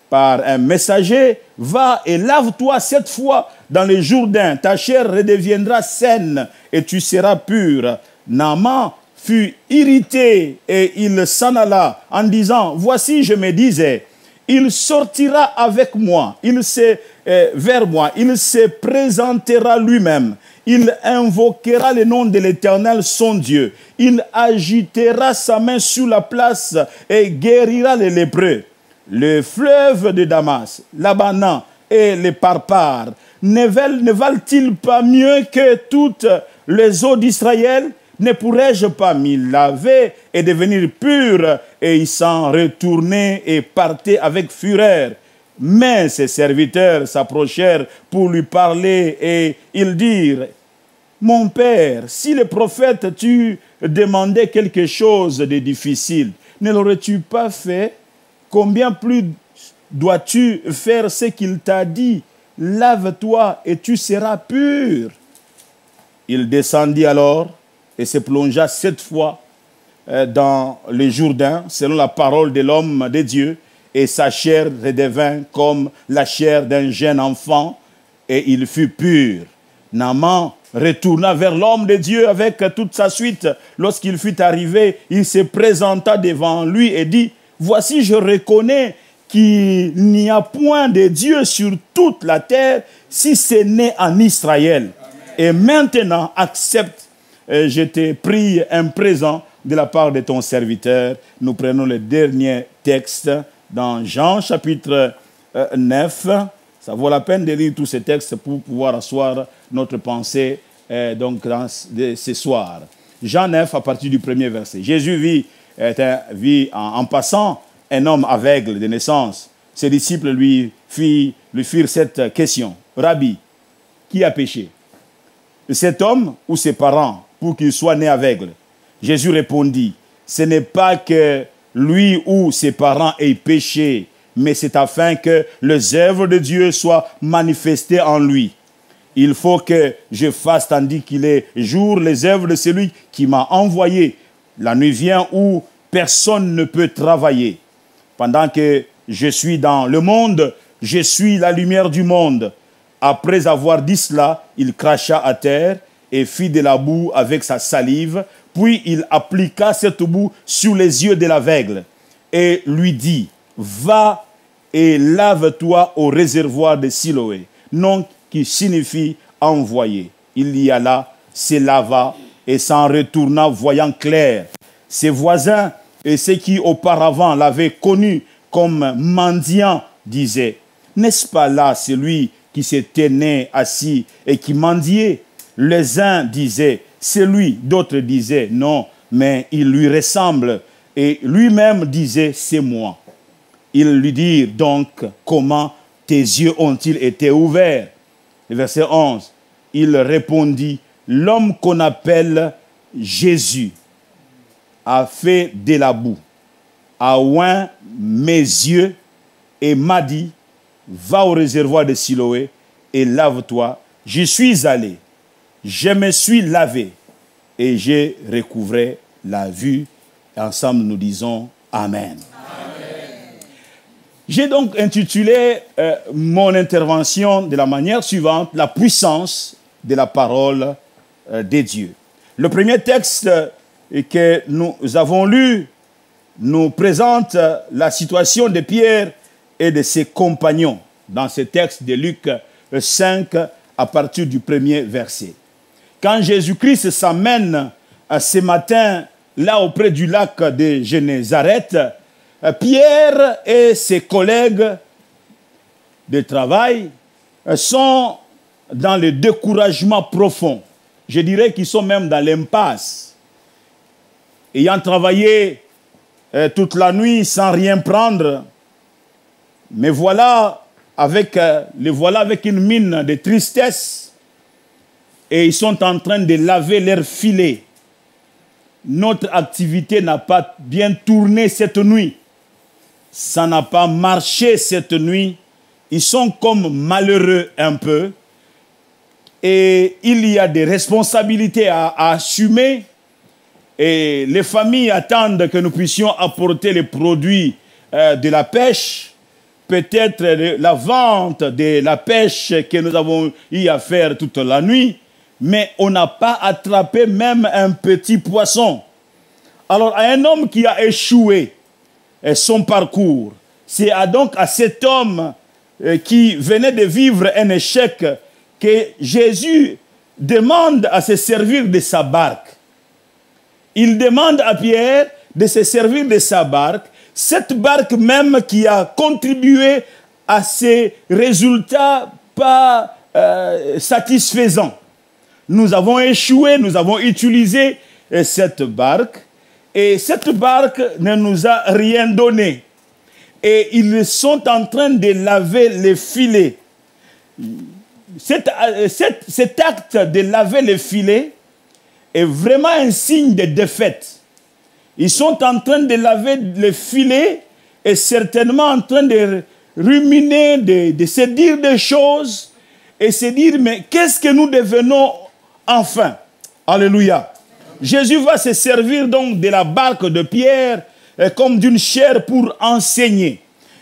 E: par un messager, va et lave-toi 7 fois dans le Jourdain, ta chair redeviendra saine et tu seras pur. Naaman fut irrité et il s'en alla en disant, voici je me disais, il sortira avec moi, vers moi, il se présentera lui-même, il invoquera le nom de l'Éternel son Dieu, il agitera sa main sur la place et guérira les lépreux. Le fleuve de Damas, l'Abanan et les Parpars ne valent-ils pas mieux que toutes les eaux d'Israël? Ne pourrais-je pas m'y laver et devenir pur? Et ils s'en retournaient et partaient avec fureur. Mais ses serviteurs s'approchèrent pour lui parler et ils dirent, mon père, si le prophète tu demandais quelque chose de difficile, ne l'aurais-tu pas fait? Combien plus dois-tu faire ce qu'il t'a dit? Lave-toi et tu seras pur. Il descendit alors et se plongea 7 fois dans le Jourdain, selon la parole de l'homme de Dieu, et sa chair redevint comme la chair d'un jeune enfant, et il fut pur. Naaman retourna vers l'homme de Dieu avec toute sa suite. Lorsqu'il fut arrivé, il se présenta devant lui et dit, voici, je reconnais qu'il n'y a point de Dieu sur toute la terre si ce n'est en Israël. Amen. Et maintenant, accepte, je te prie un présent de la part de ton serviteur. Nous prenons le dernier texte dans Jean chapitre 9. Ça vaut la peine de lire tous ces textes pour pouvoir asseoir notre pensée ce soir. Jean 9 à partir du premier verset. Jésus vit en passant un homme aveugle de naissance. Ses disciples lui firent cette question. Rabbi, qui a péché? Cet homme ou ses parents pour qu'il soit né aveugle? Jésus répondit, ce n'est pas que lui ou ses parents aient péché, mais c'est afin que les œuvres de Dieu soient manifestées en lui. Il faut que je fasse tandis qu'il est jour les œuvres de celui qui m'a envoyé. La nuit vient où personne ne peut travailler. Pendant que je suis dans le monde, je suis la lumière du monde. Après avoir dit cela, il cracha à terre et fit de la boue avec sa salive. Puis il appliqua cette boue sur les yeux de l'aveugle et lui dit, va et lave-toi au réservoir de Siloé, nom qui signifie envoyé. Il y alla, se lava et s'en retourna voyant clair. Ses voisins et ceux qui auparavant l'avaient connu comme mendiant disaient, n'est-ce pas là celui qui se tenait assis et qui mendiait? Les uns disaient, c'est lui. D'autres disaient, non, mais il lui ressemble. Et lui-même disait, c'est moi. Ils lui dirent donc, comment tes yeux ont-ils été ouverts? Verset 11, il répondit, l'homme qu'on appelle Jésus a fait de la boue, a oint mes yeux et m'a dit, va au réservoir de Siloé et lave-toi. J'y suis allé, je me suis lavé et j'ai recouvré la vue. Ensemble, nous disons Amen. J'ai donc intitulé mon intervention de la manière suivante, la puissance de la parole de Dieu. Le premier texte que nous avons lu nous présente la situation de Pierre et de ses compagnons dans ce texte de Luc 5 à partir du premier verset. Quand Jésus-Christ s'amène ce matin là auprès du lac de Génézareth, Pierre et ses collègues de travail sont dans le découragement profond. Je dirais qu'ils sont même dans l'impasse. Ayant travaillé toute la nuit sans rien prendre, mais voilà avec une mine de tristesse et ils sont en train de laver leurs filets. Notre activité n'a pas bien tourné cette nuit. Ça n'a pas marché cette nuit. Ils sont comme malheureux un peu. Et il y a des responsabilités à assumer. Et les familles attendent que nous puissions apporter les produits de la pêche. Peut-être la vente de la pêche que nous avons eu à faire toute la nuit. Mais on n'a pas attrapé même un petit poisson. Alors, à un homme qui a échoué son parcours, c'est donc à cet homme qui venait de vivre un échec que Jésus demande à se servir de sa barque. Il demande à Pierre de se servir de sa barque, cette barque même qui a contribué à ces résultats pas satisfaisants. Nous avons échoué, nous avons utilisé cette barque et cette barque ne nous a rien donné. Et ils sont en train de laver les filets. Cet acte de laver les filets est vraiment un signe de défaite. Ils sont en train de laver les filets et certainement en train de ruminer, de se dire des choses et se dire, mais qu'est-ce que nous devenons enfin? Alléluia. Jésus va se servir donc de la barque de Pierre comme d'une chaire pour enseigner.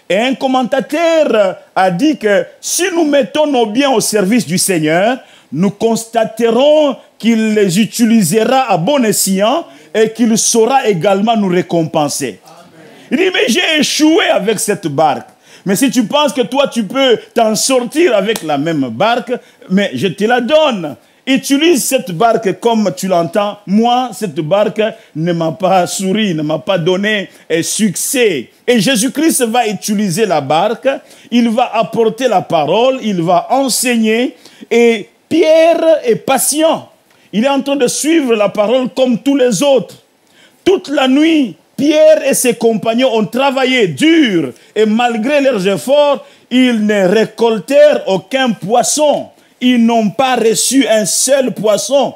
E: Et un commentateur a dit que si nous mettons nos biens au service du Seigneur, nous constaterons qu'il les utilisera à bon escient et qu'il saura également nous récompenser. Amen. Il dit, mais j'ai échoué avec cette barque. Mais si tu penses que toi, tu peux t'en sortir avec la même barque, mais je te la donne. Utilise cette barque comme tu l'entends. Moi, cette barque ne m'a pas souri, ne m'a pas donné succès. Et Jésus-Christ va utiliser la barque, il va apporter la parole, il va enseigner. Et Pierre est patient. Il est en train de suivre la parole comme tous les autres. Toute la nuit, Pierre et ses compagnons ont travaillé dur. Et malgré leurs efforts, ils ne récoltèrent aucun poisson. Ils n'ont pas reçu un seul poisson.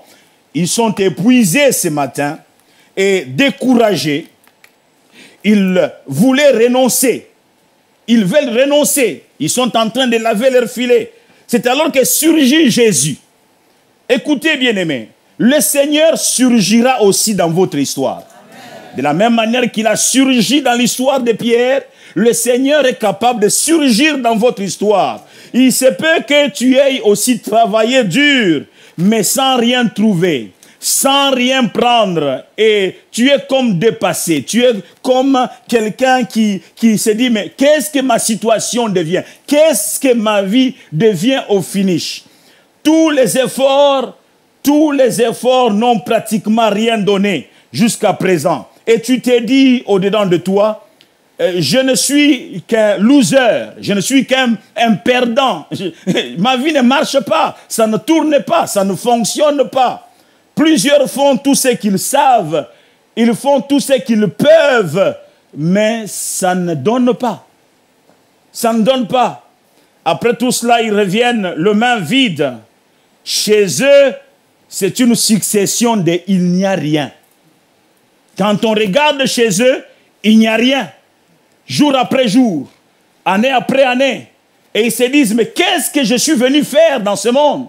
E: Ils sont épuisés ce matin et découragés. Ils voulaient renoncer. Ils veulent renoncer. Ils sont en train de laver leurs filets. C'est alors que surgit Jésus. Écoutez, bien-aimés, le Seigneur surgira aussi dans votre histoire. Amen. De la même manière qu'il a surgi dans l'histoire de Pierre, le Seigneur est capable de surgir dans votre histoire. Il se peut que tu aies aussi travaillé dur, mais sans rien trouver, sans rien prendre. Et tu es comme dépassé. Tu es comme quelqu'un qui se dit, mais qu'est-ce que ma situation devient? Qu'est-ce que ma vie devient au finish? Tous les efforts n'ont pratiquement rien donné jusqu'à présent. Et tu t'es dit au-dedans de toi, je ne suis qu'un loser, je ne suis qu'un perdant. Ma vie ne marche pas, ça ne tourne pas, ça ne fonctionne pas. Plusieurs font tout ce qu'ils savent, ils font tout ce qu'ils peuvent, mais ça ne donne pas. Ça ne donne pas. Après tout cela, ils reviennent les mains vides. Chez eux, c'est une succession de « il n'y a rien ». Quand on regarde chez eux, il n'y a rien. Jour après jour, année après année. Et ils se disent, mais qu'est-ce que je suis venu faire dans ce monde?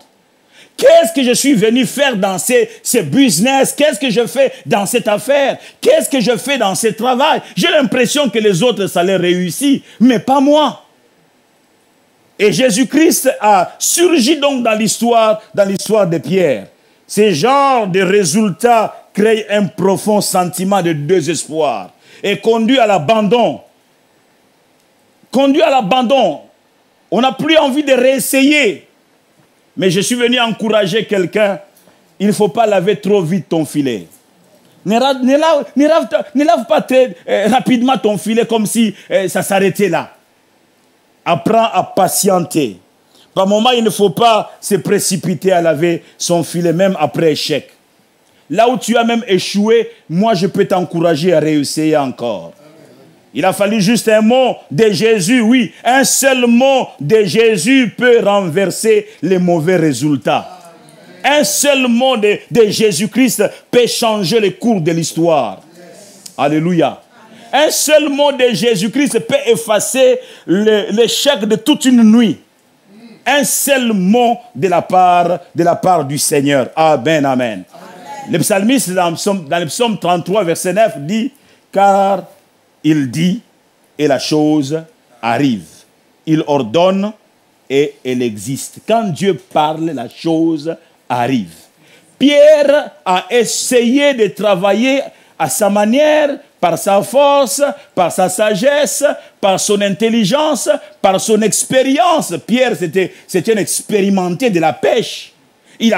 E: Qu'est-ce que je suis venu faire dans ces business? Qu'est-ce que je fais dans cette affaire? Qu'est-ce que je fais dans ce travail? J'ai l'impression que les autres, ça les réussit, mais pas moi. Et Jésus-Christ a surgi donc dans l'histoire de Pierre. Ce genre de résultats crée un profond sentiment de désespoir et conduit à l'abandon. On n'a plus envie de réessayer. Mais je suis venu encourager quelqu'un. Il ne faut pas laver trop vite ton filet. Ne lave pas très rapidement ton filet comme si ça s'arrêtait là. Apprends à patienter. Par moment, il ne faut pas se précipiter à laver son filet, même après échec. Là où tu as même échoué, moi je peux t'encourager à réussir encore. Il a fallu juste un mot de Jésus, oui. Un seul mot de Jésus peut renverser les mauvais résultats.
F: Un seul mot de Jésus-Christ peut changer le cours de l'histoire. Alléluia. Un seul mot de Jésus-Christ peut effacer l'échec de toute une nuit. Un seul mot de la part du Seigneur. Amen, amen. Le psalmiste dans le psaume 33, verset 9, dit, car il dit et la chose arrive. Il ordonne et elle existe. Quand Dieu parle, la chose arrive. Pierre a essayé de travailler à sa manière, par sa force, par sa sagesse, par son intelligence, par son expérience. Pierre, c'était un expérimenté de la pêche. Il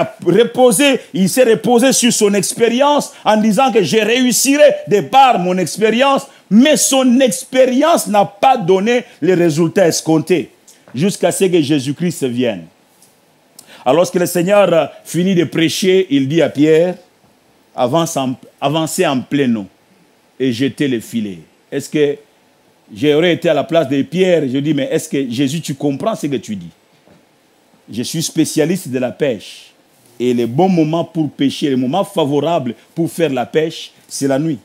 F: s'est reposé sur son expérience en disant que je réussirai de par mon expérience, mais son expérience n'a pas donné les résultats escomptés jusqu'à ce que Jésus-Christ vienne. Alors lorsque le Seigneur finit de prêcher, il dit à Pierre, avancez en plein eau et jetez les filets. Est-ce que j'aurais été à la place de Pierre? Je dis, mais est-ce que Jésus, tu comprends ce que tu dis? Je suis spécialiste de la pêche. Et le bon moment pour pêcher, le moment favorable pour faire la pêche, c'est la nuit.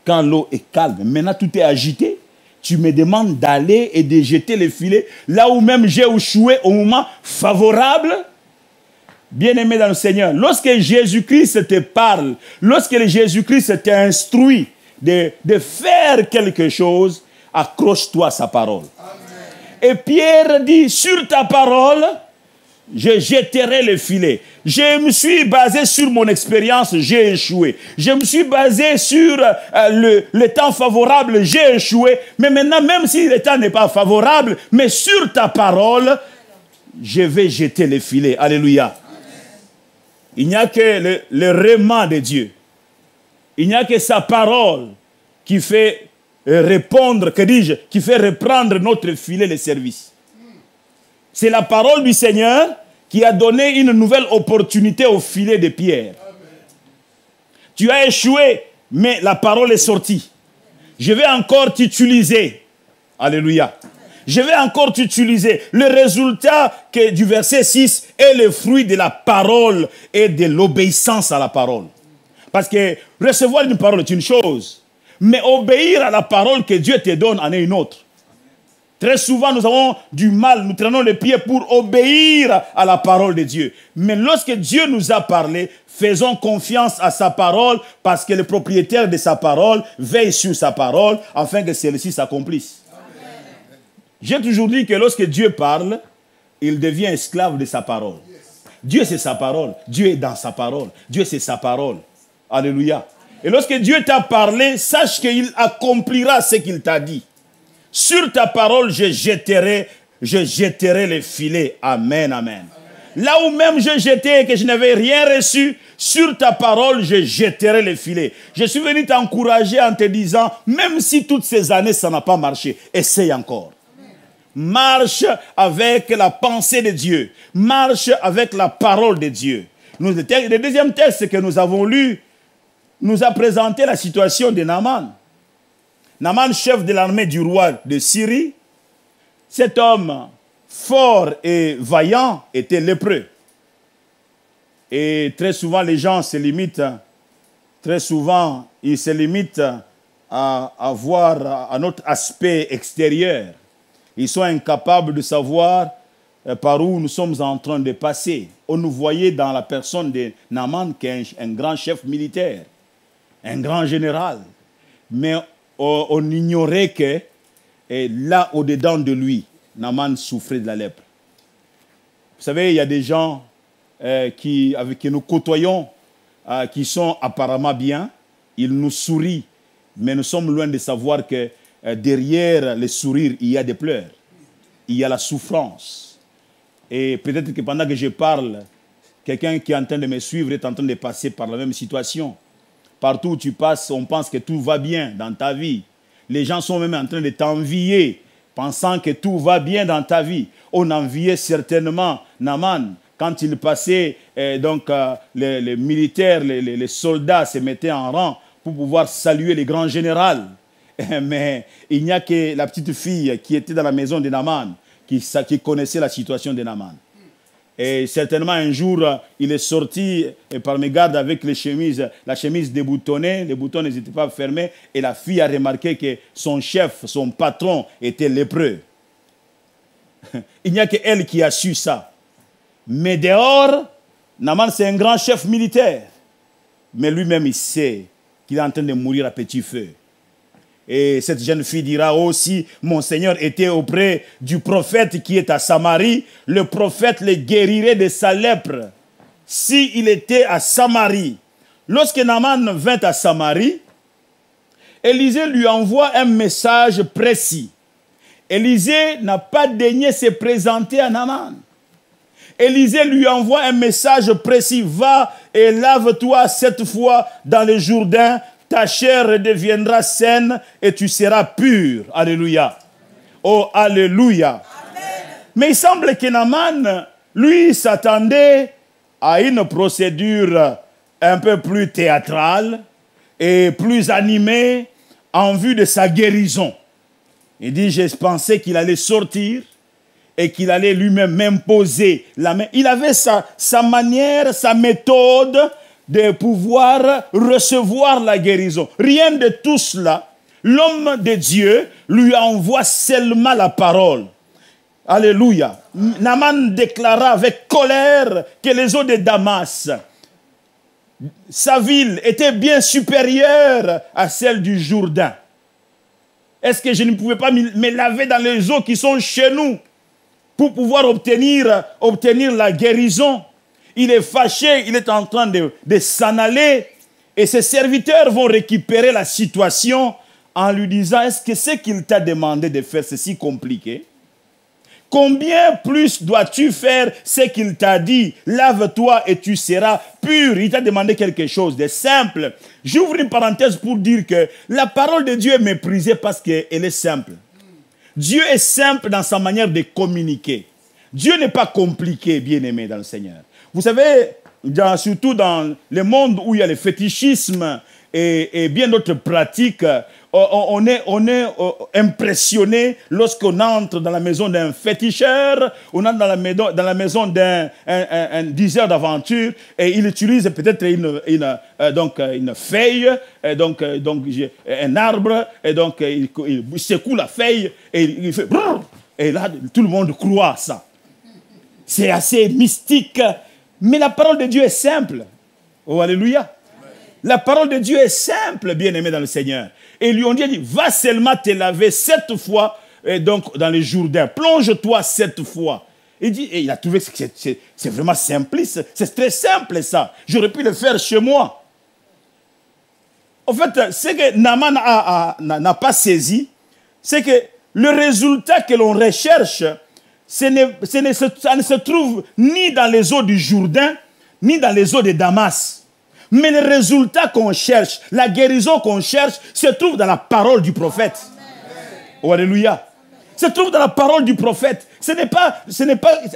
F: Quand l'eau est calme. Maintenant, tout est agité. Tu me demandes d'aller et de jeter les filets là où même j'ai échoué au moment favorable. Bien-aimé dans le Seigneur, lorsque Jésus-Christ te parle, lorsque Jésus-Christ t'instruit de faire quelque chose, accroche-toi à sa parole. Amen. Et Pierre dit, sur ta parole, je jetterai le filet. Je me suis basé sur mon expérience, j'ai échoué. Je me suis basé sur le temps favorable, j'ai échoué. Mais maintenant, même si le temps n'est pas favorable, mais sur ta parole, je vais jeter le filet. Alléluia. Amen. Il n'y a que le réma de Dieu. Il n'y a que sa parole qui fait répondre, que dis-je, qui fait reprendre notre filet de service. C'est la parole du Seigneur qui a donné une nouvelle opportunité au filet de Pierre. Amen. Tu as échoué, mais la parole est sortie. Je vais encore t'utiliser. Alléluia. Je vais encore t'utiliser. Le résultat du verset 6 est le fruit de la parole et de l'obéissance à la parole. Parce que recevoir une parole est une chose, mais obéir à la parole que Dieu te donne en est une autre. Très souvent, nous avons du mal, nous traînons les pieds pour obéir à la parole de Dieu. Mais lorsque Dieu nous a parlé, faisons confiance à sa parole parce que le propriétaire de sa parole veille sur sa parole afin que celle-ci s'accomplisse. J'ai toujours dit que lorsque Dieu parle, il devient esclave de sa parole. Dieu, c'est sa parole. Dieu est dans sa parole. Dieu, c'est sa parole. Alléluia. Et lorsque Dieu t'a parlé, sache qu'il accomplira ce qu'il t'a dit. Sur ta parole, je jetterai les filets. Amen, amen. Là où même je jetais et que je n'avais rien reçu, sur ta parole, je jetterai les filets. Je suis venu t'encourager en te disant, même si toutes ces années, ça n'a pas marché, essaye encore. Marche avec la pensée de Dieu. Marche avec la parole de Dieu. Le deuxième texte que nous avons lu nous a présenté la situation de Naaman. Naaman, chef de l'armée du roi de Syrie, cet homme fort et vaillant était lépreux. Et très souvent, les gens se limitent, à voir à notre aspect extérieur. Ils sont incapables de savoir par où nous sommes en train de passer. On nous voyait dans la personne de Naaman, qui est un grand chef militaire, un grand général. Mais on ignorait que là, au-dedans de lui, Naaman souffrait de la lèpre. Vous savez, il y a des gens avec qui nous côtoyons, qui sont apparemment bien. Ils nous sourient, mais nous sommes loin de savoir que derrière les sourires, il y a des pleurs. Il y a la souffrance. Et peut-être que pendant que je parle, quelqu'un qui est en train de me suivre est en train de passer par la même situation. Partout où tu passes, on pense que tout va bien dans ta vie. Les gens sont même en train de t'envier, pensant que tout va bien dans ta vie. On enviait certainement Naaman. Quand il passait, les militaires, les soldats se mettaient en rang pour pouvoir saluer les grands généraux. Mais il n'y a que la petite fille qui était dans la maison de Naaman qui connaissait la situation de Naaman. Et certainement un jour, il est sorti par mégarde avec la chemise déboutonnée, les boutons n'étaient pas fermés, et la fille a remarqué que son chef, son patron, était lépreux. Il n'y a qu'elle qui a su ça. Mais dehors, Naaman, c'est un grand chef militaire. Mais lui-même, il sait qu'il est en train de mourir à petit feu. Et cette jeune fille dira aussi, mon Seigneur était auprès du prophète qui est à Samarie. Le prophète le guérirait de sa lèpre. S'il était à Samarie. Lorsque Naaman vint à Samarie, Élisée lui envoie un message précis. Élisée n'a pas daigné se présenter à Naaman. Élisée lui envoie un message précis. Va et lave-toi cette fois dans le Jourdain. Ta chair deviendra saine et tu seras pur. Alléluia. Oh, alléluia. Amen. Mais il semble que Naaman, lui, s'attendait à une procédure un peu plus théâtrale et plus animée en vue de sa guérison. Il dit, je pensais qu'il allait sortir et qu'il allait lui-même m'imposer la main. Il avait sa manière, sa méthode de pouvoir recevoir la guérison. Rien de tout cela. L'homme de Dieu lui envoie seulement la parole. Alléluia. Naaman déclara avec colère que les eaux de Damas, sa ville, était bien supérieure à celle du Jourdain. Est-ce que je ne pouvais pas me laver dans les eaux qui sont chez nous pour pouvoir obtenir la guérison? Il est fâché, il est en train de s'en aller et ses serviteurs vont récupérer la situation en lui disant, est-ce que ce qu'il t'a demandé de faire, c'est si compliqué? Combien plus dois-tu faire ce qu'il t'a dit? Lave-toi et tu seras pur. Il t'a demandé quelque chose de simple. J'ouvre une parenthèse pour dire que la parole de Dieu est méprisée parce qu'elle est simple. Dieu est simple dans sa manière de communiquer. Dieu n'est pas compliqué, bien-aimé dans le Seigneur. Vous savez, surtout dans le monde où il y a le fétichisme et bien d'autres pratiques, on est impressionné lorsqu'on entre dans la maison d'un féticheur, on entre dans la maison d'un diseur d'aventure et il utilise peut-être une feuille, un arbre, et donc il secoue la feuille et il fait brrr, et là tout le monde croit ça. C'est assez mystique. Mais la parole de Dieu est simple. Oh, alléluia. La parole de Dieu est simple, bien-aimé dans le Seigneur. Et ils lui ont dit, va seulement te laver 7 fois donc, dans le Jourdain. Plonge-toi 7 fois. Et il a trouvé que c'est vraiment simpliste. C'est très simple ça. J'aurais pu le faire chez moi. En fait, ce que Naaman n'a pas saisi, c'est que le résultat que l'on recherche, ça ne se trouve ni dans les eaux du Jourdain, ni dans les eaux de Damas. Mais le résultat qu'on cherche, la guérison qu'on cherche, se trouve dans la parole du prophète. Oh, alléluia. Se trouve dans la parole du prophète. Ce n'est pas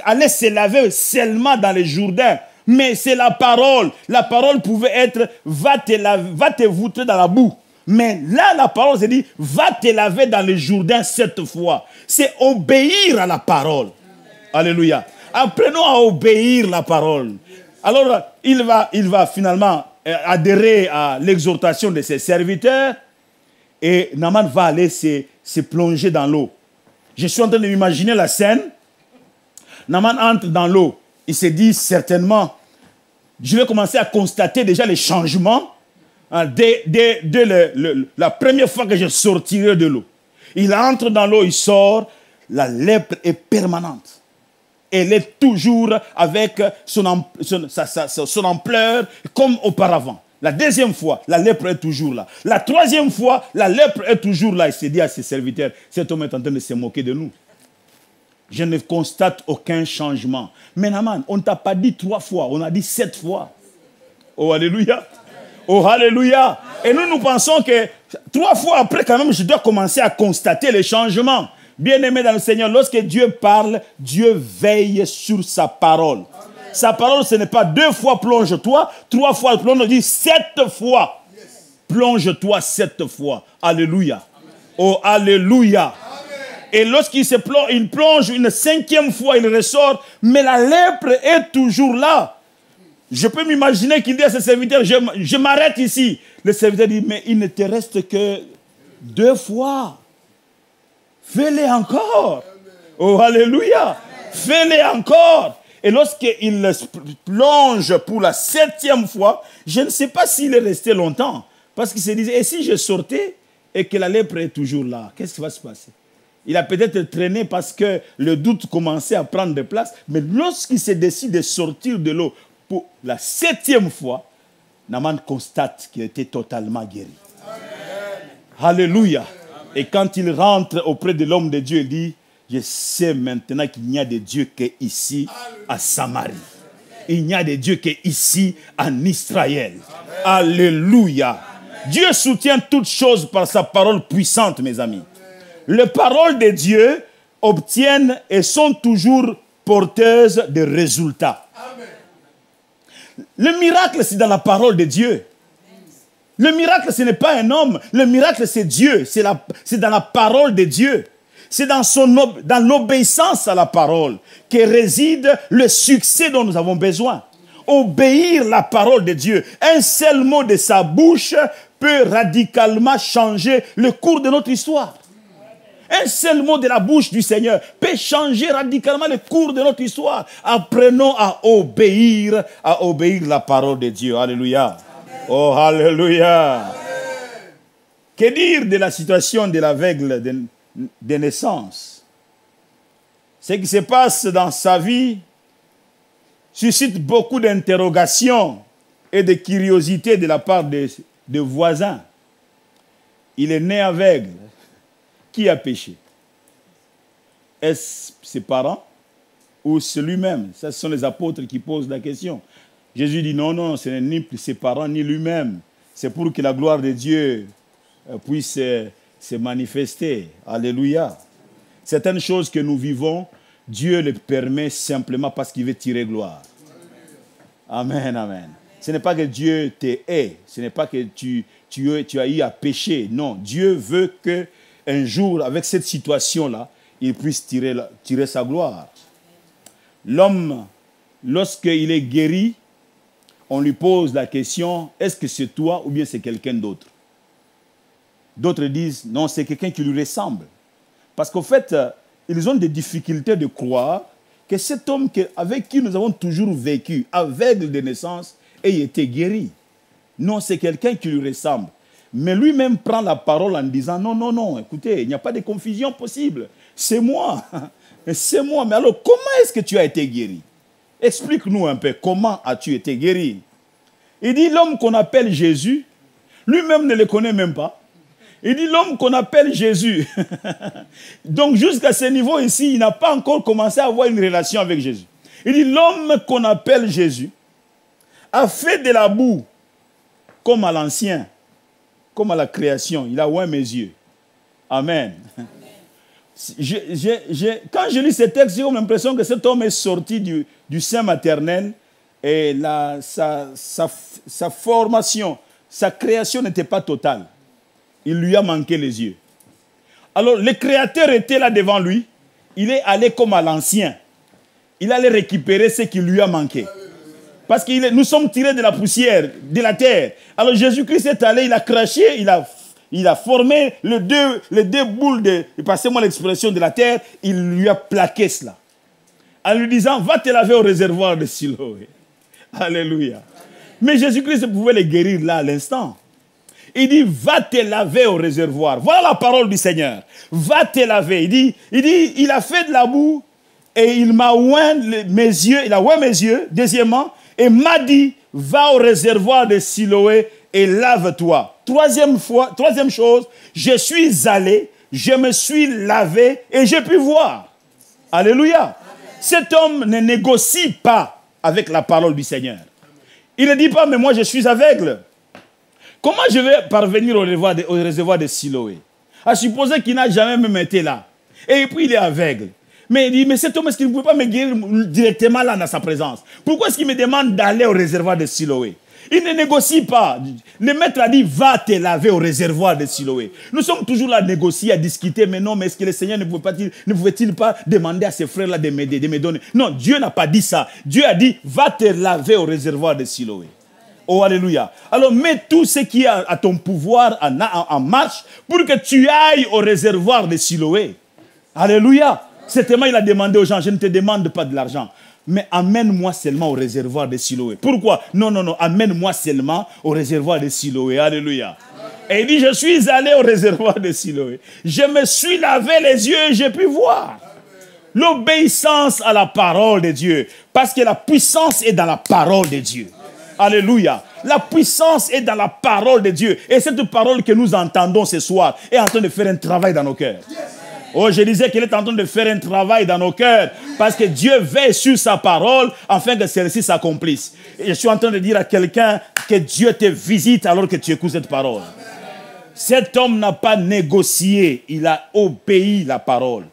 F: aller se laver seulement dans les Jourdains, mais c'est la parole. La parole pouvait être, va te voûter dans la boue. Mais là, la parole se dit, va te laver dans le Jourdain 7 fois. C'est obéir à la parole. Alléluia. Apprenons à obéir la parole. Alors, il va finalement adhérer à l'exhortation de ses serviteurs et Naaman va aller se plonger dans l'eau. Je suis en train de m'imaginer la scène. Naaman entre dans l'eau. Il se dit certainement, je vais commencer à constater déjà les changements dès la première fois que je sortirai de l'eau. Il entre dans l'eau, il sort, la lèpre est permanente. Elle est toujours avec son ampleur comme auparavant. La deuxième fois, la lèpre est toujours là. La troisième fois, la lèpre est toujours là. Il s'est dit à ses serviteurs, cet homme est en train de se moquer de nous. Je ne constate aucun changement. Mais Naaman, on ne t'a pas dit 3 fois, on a dit 7 fois. Oh, alléluia. Oh, alléluia. Et nous pensons que 3 fois après, quand même, je dois commencer à constater les changements. Bien-aimé dans le Seigneur, lorsque Dieu parle, Dieu veille sur sa parole. Amen. Sa parole, ce n'est pas 2 fois plonge-toi, 3 fois plonge, on dit 7 fois. Yes. Plonge-toi 7 fois. Alléluia. Amen. Oh, alléluia. Amen. Et lorsqu'il se plonge, il plonge une 5e fois, il ressort, mais la lèpre est toujours là. Je peux m'imaginer qu'il dit à ses serviteurs, je m'arrête ici. Le serviteur dit, mais il ne te reste que 2 fois. Fais-le encore. Oh, alléluia. Fais-le encore. Et lorsqu'il plonge pour la 7e fois, je ne sais pas s'il est resté longtemps. Parce qu'il se disait, et si je sortais et que la lèpre est toujours là, qu'est-ce qui va se passer? Il a peut-être traîné parce que le doute commençait à prendre de place. Mais lorsqu'il se décide de sortir de l'eau pour la 7e fois, Naaman constate qu'il était totalement guéri. Amen. Alléluia. Amen. Et quand il rentre auprès de l'homme de Dieu, il dit, je sais maintenant qu'il n'y a de Dieu qu'ici à Samarie. Il n'y a de Dieu qu'ici en Israël. Amen. Alléluia. Amen. Dieu soutient toutes choses par sa parole puissante, mes amis. Les paroles de Dieu obtiennent et sont toujours porteuses de résultats. Amen. Le miracle, c'est dans la parole de Dieu. Le miracle, ce n'est pas un homme. Le miracle, c'est Dieu. C'est dans la parole de Dieu. C'est dans l'obéissance à la parole que réside le succès dont nous avons besoin. Obéir la parole de Dieu. Un seul mot de sa bouche peut radicalement changer le cours de notre histoire. Un seul mot de la bouche du Seigneur peut changer radicalement le cours de notre histoire. Apprenons à obéir la parole de Dieu. Alléluia. Amen. Oh, alléluia. Amen. Que dire de la situation de l'aveugle de naissance? Ce qui se passe dans sa vie suscite beaucoup d'interrogations et de curiosité de la part des voisins. Il est né aveugle. Qui a péché? Est-ce ses parents ou c'est lui-même? Ce sont les apôtres qui posent la question. Jésus dit non, non, ce n'est ni ses parents ni lui-même. C'est pour que la gloire de Dieu puisse se manifester. Alléluia. Certaines choses que nous vivons, Dieu les permet simplement parce qu'il veut tirer gloire. Amen, amen. Ce n'est pas que Dieu te hait. Ce n'est pas que tu as eu à pécher. Non, Dieu veut que un jour, avec cette situation-là, il puisse tirer sa gloire. L'homme, lorsqu'il est guéri, on lui pose la question, est-ce que c'est toi ou bien c'est quelqu'un d'autre? D'autres disent, non, c'est quelqu'un qui lui ressemble. Parce qu'en fait, ils ont des difficultés de croire que cet homme avec qui nous avons toujours vécu, aveugle de naissance, ait été guéri. Non, c'est quelqu'un qui lui ressemble. Mais lui-même prend la parole en disant, non, non, non, écoutez, il n'y a pas de confusion possible. C'est moi. C'est moi. Mais alors, comment est-ce que tu as été guéri? Explique-nous un peu, comment as-tu été guéri? Il dit, l'homme qu'on appelle Jésus, lui-même ne le connaît même pas. Il dit, l'homme qu'on appelle Jésus. Donc, jusqu'à ce niveau ici, il n'a pas encore commencé à avoir une relation avec Jésus. Il dit, l'homme qu'on appelle Jésus a fait de la boue, comme à l'ancien, comme à la création. Il a oint mes yeux. Amen. Amen. Quand je lis ce texte, j'ai l'impression que cet homme est sorti du sein maternel et sa formation, sa création n'était pas totale. Il lui a manqué les yeux. Alors, le Créateur était là devant lui. Il est allé comme à l'ancien. Il allait récupérer ce qui lui a manqué. Parce que nous sommes tirés de la poussière, de la terre. Alors Jésus-Christ est allé, il a craché, il a formé les deux boules passez-moi l'expression, de la terre, il lui a plaqué cela. En lui disant, va te laver au réservoir de Siloé. Alléluia. Mais Jésus-Christ pouvait les guérir là à l'instant. Il dit, va te laver au réservoir. Voilà la parole du Seigneur. Va te laver. Il a fait de la boue et il m'a oint mes yeux, il a oint mes yeux, deuxièmement, et m'a dit, va au réservoir de Siloé et lave-toi. Troisième chose, je suis allé, je me suis lavé et j'ai pu voir. Alléluia. Amen. Cet homme ne négocie pas avec la parole du Seigneur. Il ne dit pas, mais moi je suis aveugle. Comment je vais parvenir au réservoir de Siloé? À supposer qu'il n'a jamais même été là. Et puis il est aveugle. Mais il dit, mais cet homme, est-ce qu'il ne pouvait pas me guérir directement là dans sa présence? Pourquoi est-ce qu'il me demande d'aller au réservoir de Siloé? Il ne négocie pas. Le maître a dit, va te laver au réservoir de Siloé. Nous sommes toujours là à négocier, à discuter, mais non, mais est-ce que le Seigneur ne pouvait-il pas demander à ses frères-là de m'aider, de me donner? Non, Dieu n'a pas dit ça. Dieu a dit, va te laver au réservoir de Siloé. Oh, alléluia. Alors, mets tout ce qui est à ton pouvoir en marche pour que tu ailles au réservoir de Siloé. Alléluia. Certainement, il a demandé aux gens, je ne te demande pas de l'argent, mais amène-moi seulement au réservoir de Siloé. Pourquoi? Non, non, non, amène-moi seulement au réservoir de Siloé. Alléluia. Et il dit, je suis allé au réservoir de Siloé. Je me suis lavé les yeux et j'ai pu voir. L'obéissance à la parole de Dieu. Parce que la puissance est dans la parole de Dieu. Alléluia. La puissance est dans la parole de Dieu. Et cette parole que nous entendons ce soir est en train de faire un travail dans nos cœurs. Oh, je disais qu'il est en train de faire un travail dans nos cœurs parce que Dieu veille sur sa parole afin que celle-ci s'accomplisse. Et je suis en train de dire à quelqu'un que Dieu te visite alors que tu écoutes cette parole. Cet homme n'a pas négocié, il a obéi la parole.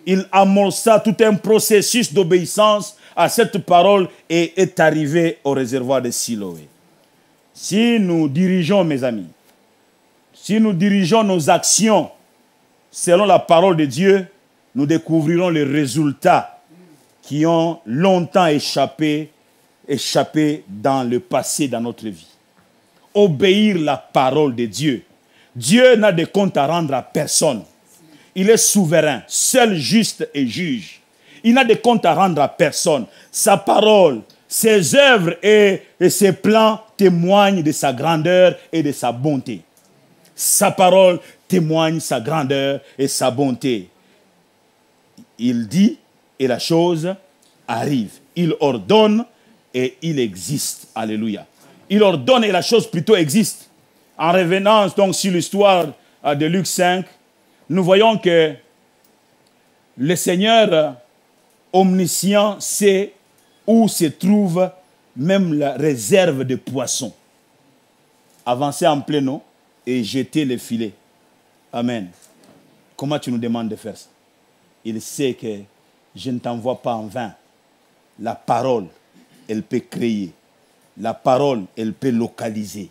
F: Il amorça tout un processus d'obéissance à cette parole et est arrivé au réservoir de Siloé. Si nous dirigeons, mes amis, si nous dirigeons nos actions selon la parole de Dieu, nous découvrirons les résultats qui ont longtemps échappé dans le passé, dans notre vie. Obéir la parole de Dieu. Dieu n'a de compte à rendre à personne. Il est souverain, seul juste et juge. Il n'a de compte à rendre à personne. Sa parole, ses œuvres et ses plans témoignent de sa grandeur et de sa bonté. Sa parole témoigne sa grandeur et sa bonté. Il dit et la chose arrive. Il ordonne et il existe. Alléluia. Il ordonne et la chose plutôt existe. En revenant donc sur l'histoire de Luc 5, nous voyons que le Seigneur omniscient sait où se trouve même la réserve de poissons. Avancez en plein eau et jetez les filets. Amen. Comment tu nous demandes de faire ça? Il sait que je ne t'envoie pas en vain. La parole, elle peut créer. La parole, elle peut localiser.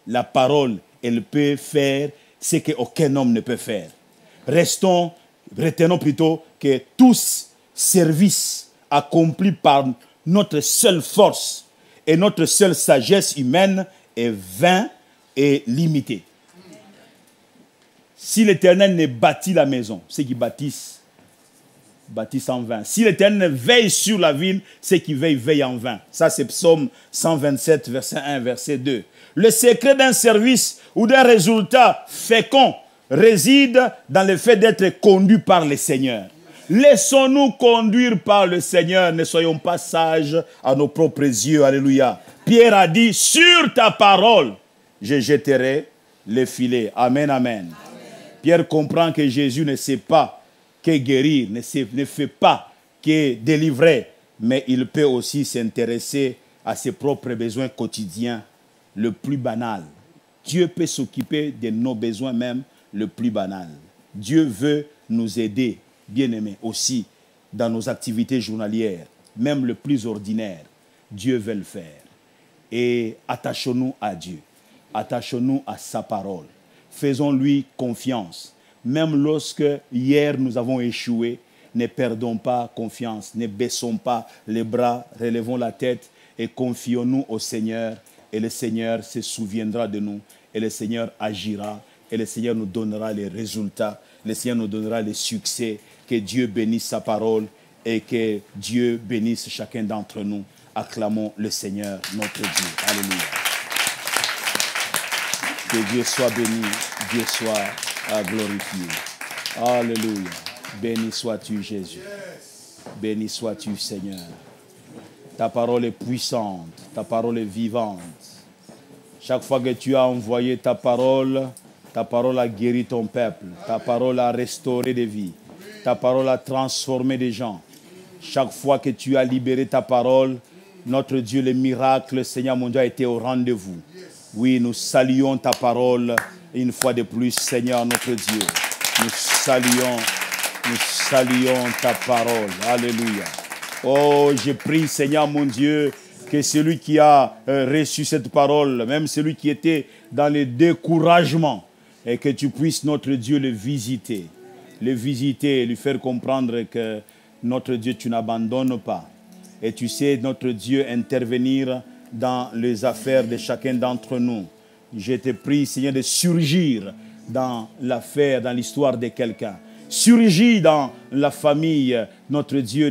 F: La parole, elle peut faire ce qu'aucun homme ne peut faire. Retenons plutôt que tous services accomplis par notre seule force et notre seule sagesse humaine est vain et limité. Si l'Éternel ne bâtit la maison, ceux qui bâtissent en vain. Si l'Éternel veille sur la ville, ceux qui veillent en vain. Ça, c'est Psaume 127, verset 1, verset 2. Le secret d'un service ou d'un résultat fécond réside dans le fait d'être conduit par le Seigneur. Laissons-nous conduire par le Seigneur. Ne soyons pas sages à nos propres yeux. Alléluia. Pierre a dit, sur ta parole, je jetterai les filets. Amen, amen. Pierre comprend que Jésus ne sait pas que guérir, ne fait pas que délivrer, mais il peut aussi s'intéresser à ses propres besoins quotidiens, le plus banal. Dieu peut s'occuper de nos besoins même le plus banal. Dieu veut nous aider, bien-aimés, aussi dans nos activités journalières, même le plus ordinaire. Dieu veut le faire. Et attachons-nous à Dieu. Attachons-nous à sa parole. Faisons-lui confiance. Même lorsque hier nous avons échoué, ne perdons pas confiance, ne baissons pas les bras, relevons la tête et confions-nous au Seigneur. Et le Seigneur se souviendra de nous. Et le Seigneur agira. Et le Seigneur nous donnera les résultats. Le Seigneur nous donnera les succès. Que Dieu bénisse sa parole et que Dieu bénisse chacun d'entre nous. Acclamons le Seigneur, notre Dieu. Alléluia. Que Dieu soit béni, Dieu soit glorifié. Alléluia. Béni sois-tu, Jésus. Béni sois-tu, Seigneur. Ta parole est puissante, ta parole est vivante. Chaque fois que tu as envoyé ta parole a guéri ton peuple. Ta parole a restauré des vies. Ta parole a transformé des gens. Chaque fois que tu as libéré ta parole, notre Dieu, le miracle, Seigneur mon Dieu, a été au rendez-vous. Oui, nous saluons ta parole une fois de plus, Seigneur notre Dieu. Nous saluons ta parole. Alléluia. Oh, je prie, Seigneur mon Dieu, que celui qui a reçu cette parole, même celui qui était dans le découragement, et que tu puisses, notre Dieu, le visiter, lui faire comprendre que notre Dieu, tu n'abandonnes pas. Et tu sais, notre Dieu, intervenir dans les affaires de chacun d'entre nous. Je te prie, Seigneur, de surgir dans l'affaire, dans l'histoire de quelqu'un. Surgis dans la famille, notre Dieu,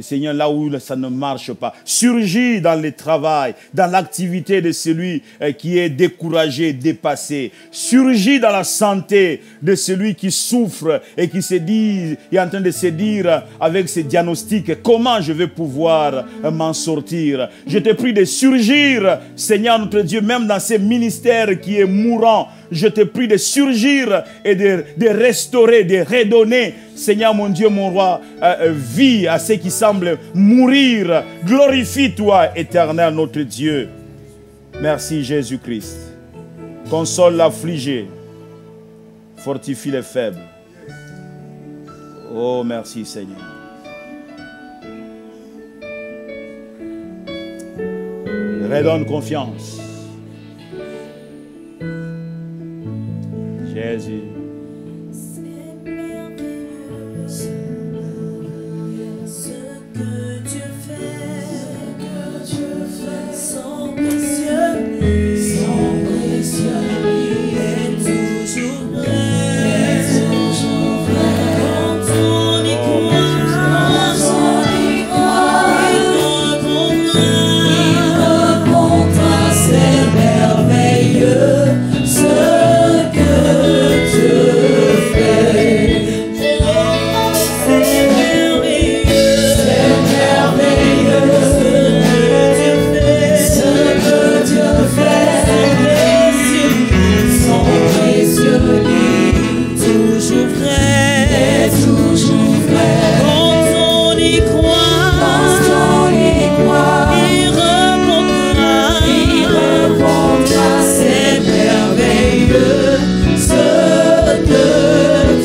F: Seigneur, là où ça ne marche pas. Surgis dans le travail, dans l'activité de celui qui est découragé, dépassé. Surgis dans la santé de celui qui souffre et qui se dit, est en train de se dire avec ses diagnostics, comment je vais pouvoir m'en sortir. Je te prie de surgir, Seigneur, notre Dieu, même dans ces ministères qui est mourant. Je te prie de surgir et de restaurer, de redonner, Seigneur mon Dieu, mon roi, vie à ceux qui semblent mourir. Glorifie-toi, éternel notre Dieu. Merci Jésus-Christ. Console l'affligé, fortifie les faibles. Oh, merci Seigneur. Redonne confiance. Jésus.
C: C'est merveilleux ce que Dieu fait, son précieux est toujours vrai, quand on y croit, il répondra, c'est merveilleux ce que Dieu fait. C'est merveilleux ce que Dieu fait. Son précieux lit, toujours vrai, quand on y croit, il répondra, c'est merveilleux ce que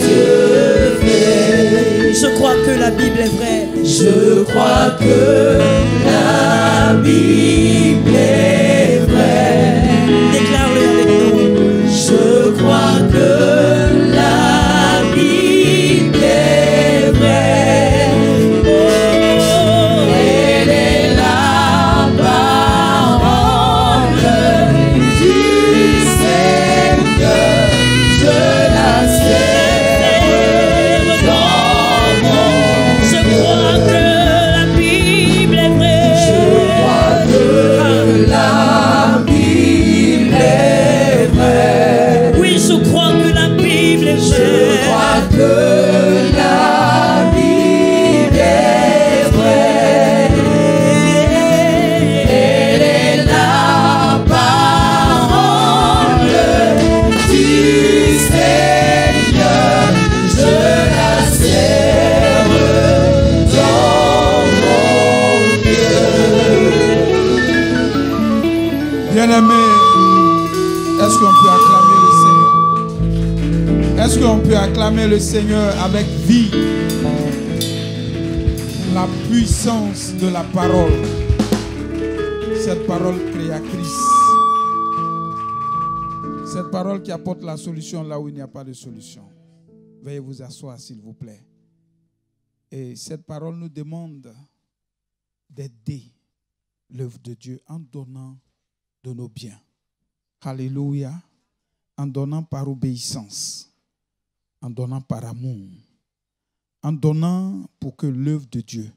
C: Dieu fait. Je crois que la Bible est vraie. Je crois que la Bible est vraie. Déclare-le avec nous. Je crois que la Bible est vraie. Oh, elle est la parole du Seigneur. Je la sers dans mon. Je crois que la Bible est vraie. Je crois que la Bible est vraie. Oui, je crois que la Bible est vraie. Je crois que la Bible est vraie. Elle est la parole du Seigneur. Je la sers dans mon cœur.
D: Bien-aimés, est-ce qu'on peut acclamer le Seigneur? Est-ce qu'on peut acclamer le Seigneur avec vie? La puissance de la parole. Cette parole créatrice. Cette parole qui apporte la solution là où il n'y a pas de solution. Veuillez vous asseoir, s'il vous plaît. Et cette parole nous demande d'aider l'œuvre de Dieu en donnant de nos biens. Alléluia. En donnant par obéissance. En donnant par amour. En donnant pour que l'œuvre de Dieu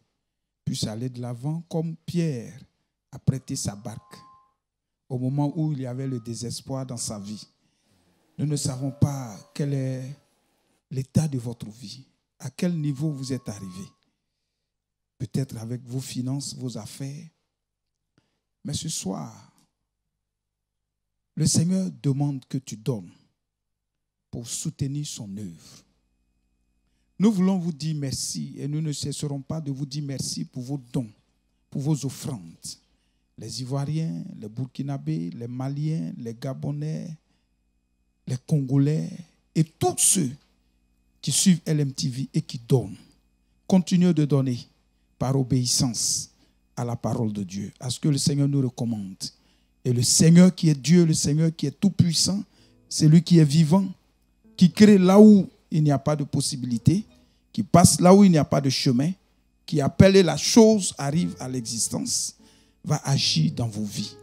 D: puisse aller de l'avant comme Pierre a prêté sa barque au moment où il y avait le désespoir dans sa vie. Nous ne savons pas quel est l'état de votre vie, à quel niveau vous êtes arrivé. Peut-être avec vos finances, vos affaires. Mais ce soir, le Seigneur demande que tu donnes pour soutenir son œuvre. Nous voulons vous dire merci et nous ne cesserons pas de vous dire merci pour vos dons, pour vos offrandes. Les Ivoiriens, les Burkinabés, les Maliens, les Gabonais, les Congolais et tous ceux qui suivent LMTV et qui donnent. Continuez de donner par obéissance à la parole de Dieu, à ce que le Seigneur nous recommande. Et le Seigneur qui est Dieu, le Seigneur qui est tout-puissant, c'est lui qui est vivant, qui crée là où il n'y a pas de possibilité, qui passe là où il n'y a pas de chemin, qui appelle et la chose arrive à l'existence, va agir dans vos vies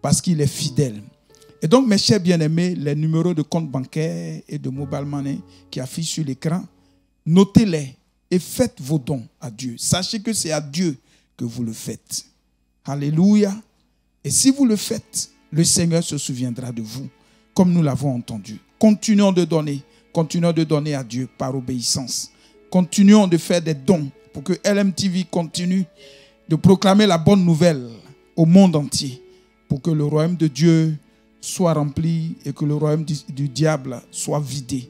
D: parce qu'il est fidèle. Et donc, mes chers bien-aimés, les numéros de compte bancaire et de mobile money qui affichent sur l'écran, notez-les et faites vos dons à Dieu. Sachez que c'est à Dieu que vous le faites. Alléluia. Et si vous le faites, le Seigneur se souviendra de vous, comme nous l'avons entendu. Continuons de donner à Dieu par obéissance. Continuons de faire des dons pour que LMTV continue de proclamer la bonne nouvelle au monde entier, pour que le royaume de Dieu soit rempli et que le royaume du diable soit vidé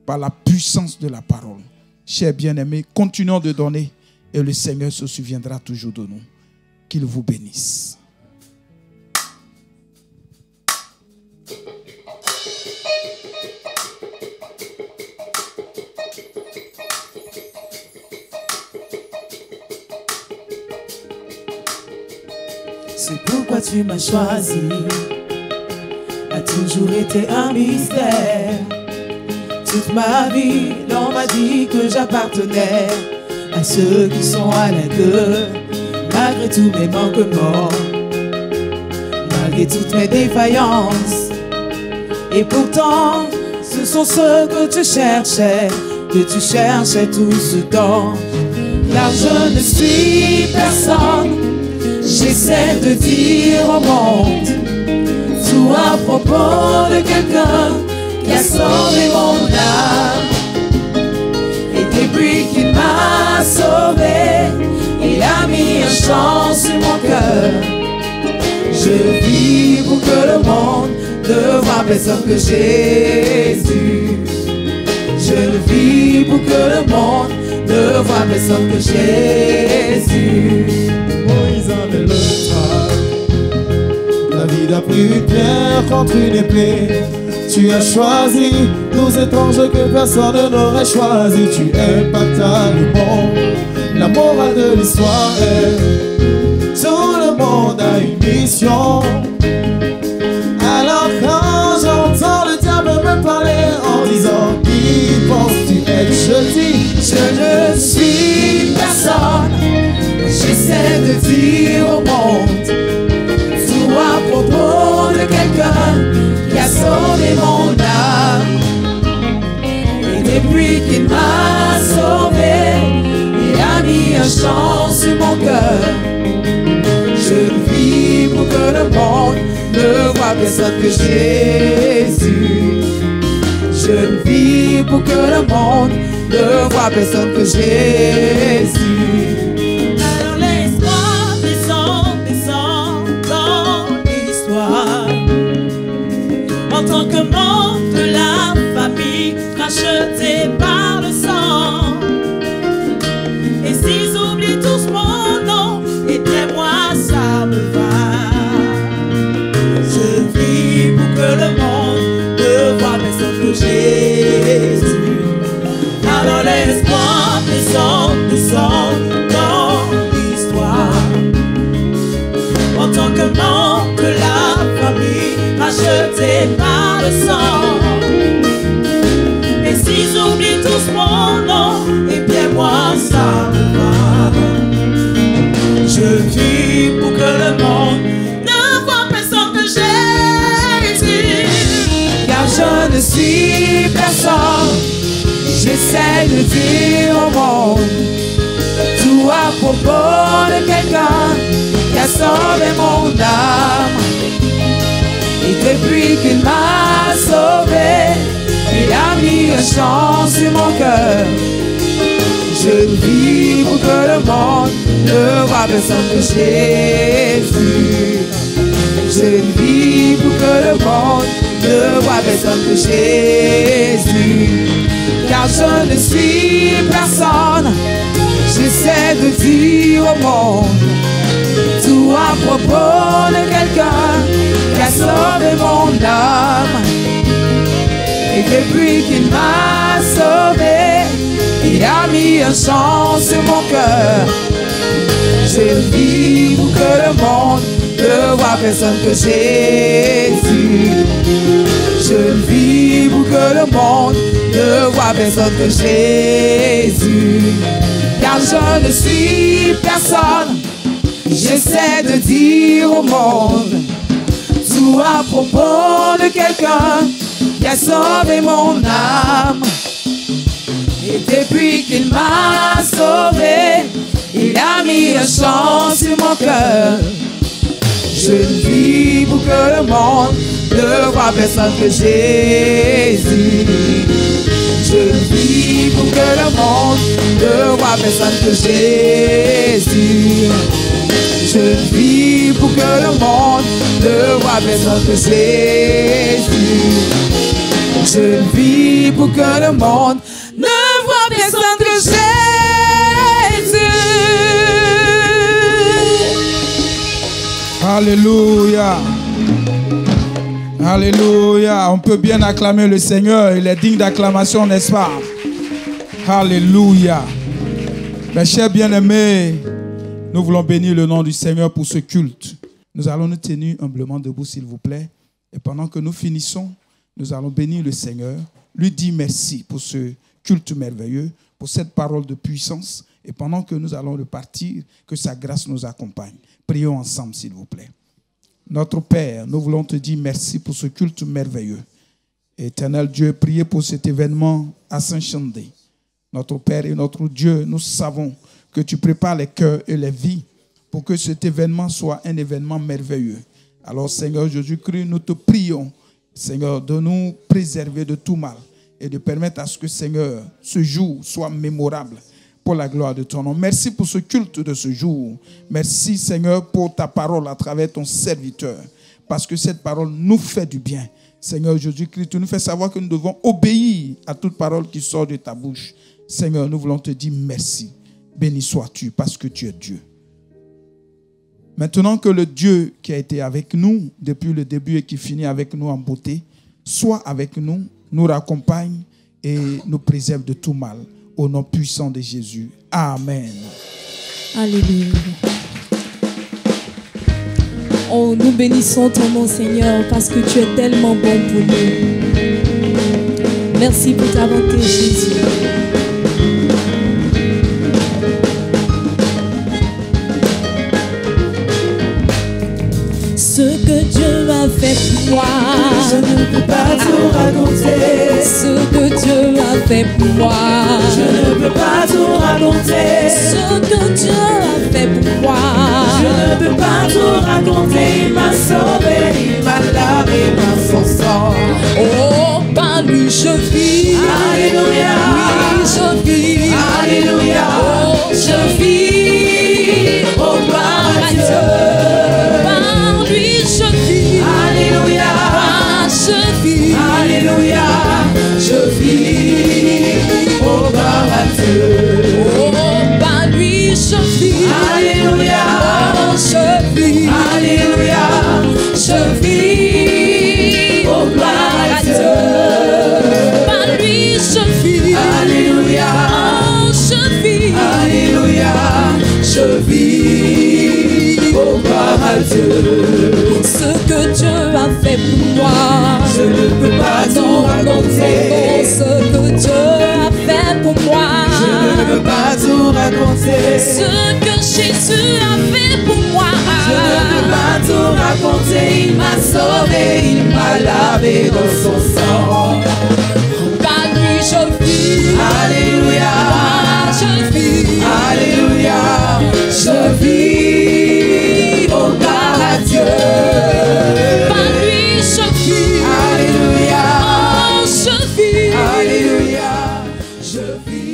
D: par la puissance de la parole. Chers bien-aimés, continuons de donner et le Seigneur se souviendra toujours de nous. Qu'il vous bénisse.
C: C'est pourquoi tu m'as choisi, a toujours été un mystère. Toute ma vie, l'on m'a dit que j'appartenais à ceux qui sont à l'aide, malgré tous mes manquements, malgré toutes mes défaillances. Et pourtant, ce sont ceux que tu cherchais tout ce temps. Car je ne suis personne, j'essaie de dire au monde tout à propos de quelqu'un qui a sauvé mon âme. Et depuis qu'il m'a sauvé, il a mis un chant sur mon cœur. Je vis pour que le monde ne voit personne que Jésus. Je vis pour que le monde ne voit personne que Jésus.
A: Moïse avait le travail, David a pris une pierre contre une épée. Tu as choisi 12 étranges que personne n'aurait choisi. Tu impactas le monde. La morale de l'histoire est: tout le monde a une mission. Alors quand j'entends le diable me parler en disant qu'il pense tu es, je dis
C: je ne suis personne. J'essaie de dire au monde tout à propos de quelqu'un qui a sauvé mon âme. Et depuis qu'il m'a sauvé, il a mis un chant sur mon cœur. Je vis pour que le monde ne voit personne que Jésus. Je vis pour que le monde ne voit personne que Jésus. Alors l'espoir descend dans l'histoire. En tant que membre de la famille, racheté par le sang. Et s'ils oublient tous mon nom, et moi ça me va. Je vis pour que le monde ne voit personne que Jésus. Alors l'espoir descend dans l'histoire. En tant que membre de la famille, racheté par le sang. Et s'ils oublient tous mon nom, et bien moi ça me va. Je vis pour que le monde ne voit personne que Jésus. Car je ne suis personne. J'essaie de dire au monde tout à propos de quelqu'un qui a sauvé mon âme. Et depuis qu'il m'a sauvé, il a mis un chant sur mon cœur. Je vis pour que le monde ne voit personne que Jésus. Je vis pour que le monde ne voit personne que Jésus. Car je ne suis personne, j'essaie de dire au monde tout à propos de quelqu'un qui a sauvé mon âme. Et depuis qu'il m'a sauvé, il a mis un chant sur mon cœur. Je vis pour que le monde ne voit personne que Jésus. Je vis pour que le monde ne voit personne que Jésus. Car je ne suis personne, j'essaie de dire au monde tout à propos de quelqu'un qui a sauvé mon âme. Et depuis qu'il m'a sauvé, il a mis un chant sur mon cœur. Je vis pour que le monde ne voit personne que Jésus. Je vis pour que le monde ne voit personne que Jésus. Je vis pour que le monde ne voit personne que Jésus. Je vis pour que le monde ne voit personne que Jésus.
D: Alléluia. Alléluia. On peut bien acclamer le Seigneur. Il est digne d'acclamation, n'est-ce pas? Alléluia. Mes chers bien-aimés, nous voulons bénir le nom du Seigneur pour ce culte. Nous allons nous tenir humblement debout, s'il vous plaît. Et pendant que nous finissons, nous allons bénir le Seigneur, lui dire merci pour ce culte merveilleux, pour cette parole de puissance. Et pendant que nous allons repartir, que sa grâce nous accompagne. Prions ensemble, s'il vous plaît. Notre Père, nous voulons te dire merci pour ce culte merveilleux. Éternel Dieu, priez pour cet événement à Saint-Chandé. Notre Père et notre Dieu, nous savons que tu prépares les cœurs et les vies pour que cet événement soit un événement merveilleux. Alors, Seigneur Jésus-Christ, nous te prions, Seigneur, de nous préserver de tout mal et de permettre à ce que, Seigneur, ce jour soit mémorable pour la gloire de ton nom. Merci pour ce culte de ce jour. Merci, Seigneur, pour ta parole à travers ton serviteur, parce que cette parole nous fait du bien. Seigneur Jésus-Christ, tu nous fais savoir que nous devons obéir à toute parole qui sort de ta bouche. Seigneur, nous voulons te dire merci. Béni sois-tu parce que tu es Dieu. Maintenant que le Dieu qui a été avec nous depuis le début et qui finit avec nous en beauté, soit avec nous, nous raccompagne et nous préserve de tout mal. Au nom puissant de Jésus. Amen.
B: Alléluia. Oh, nous bénissons ton nom, Seigneur, parce que tu es tellement bon pour nous. Merci pour ta bonté, Jésus. Ce que Dieu a fait pour moi,
C: Je ne peux pas tout raconter.
B: ce que Dieu a fait pour moi,
C: Je ne peux pas tout raconter.
B: ce que Dieu a fait pour moi,
C: Je ne peux pas tout raconter. Il m'a sauvé, il m'a lavé par son sang.
B: oh, par lui je vis,
C: Alléluia.
B: oui je vis,
C: Alléluia.
B: oh,
C: Je vis au gloire à Dieu.
B: par lui je vis,
C: Alléluia.
B: ah, je vis,
C: Alléluia. Je vis au gloire à Dieu.
B: oh, par lui je vis,
C: Alléluia.
B: oh, je vis,
C: Alléluia. Je vis au gloire à Dieu.
B: par lui je vis,
C: Alléluia.
B: oh, je vis,
C: Alléluia. Je vis au gloire à Dieu.
B: ce que Dieu a fait pour moi,
C: Je ne peux pas tout raconter.
B: ce que Dieu a fait pour moi,
C: Je ne peux pas tout raconter.
B: ce que Jésus a fait pour moi,
C: Je ne peux pas tout raconter. Il m'a sauvé, il m'a lavé de son sang.
B: par lui je vis,
C: Alléluia.
B: je vis,
C: Alléluia. Je vis au gloire à Dieu.
B: par lui je vis,
C: Alléluia.
B: oh, je vis,
C: Alléluia. Je vis.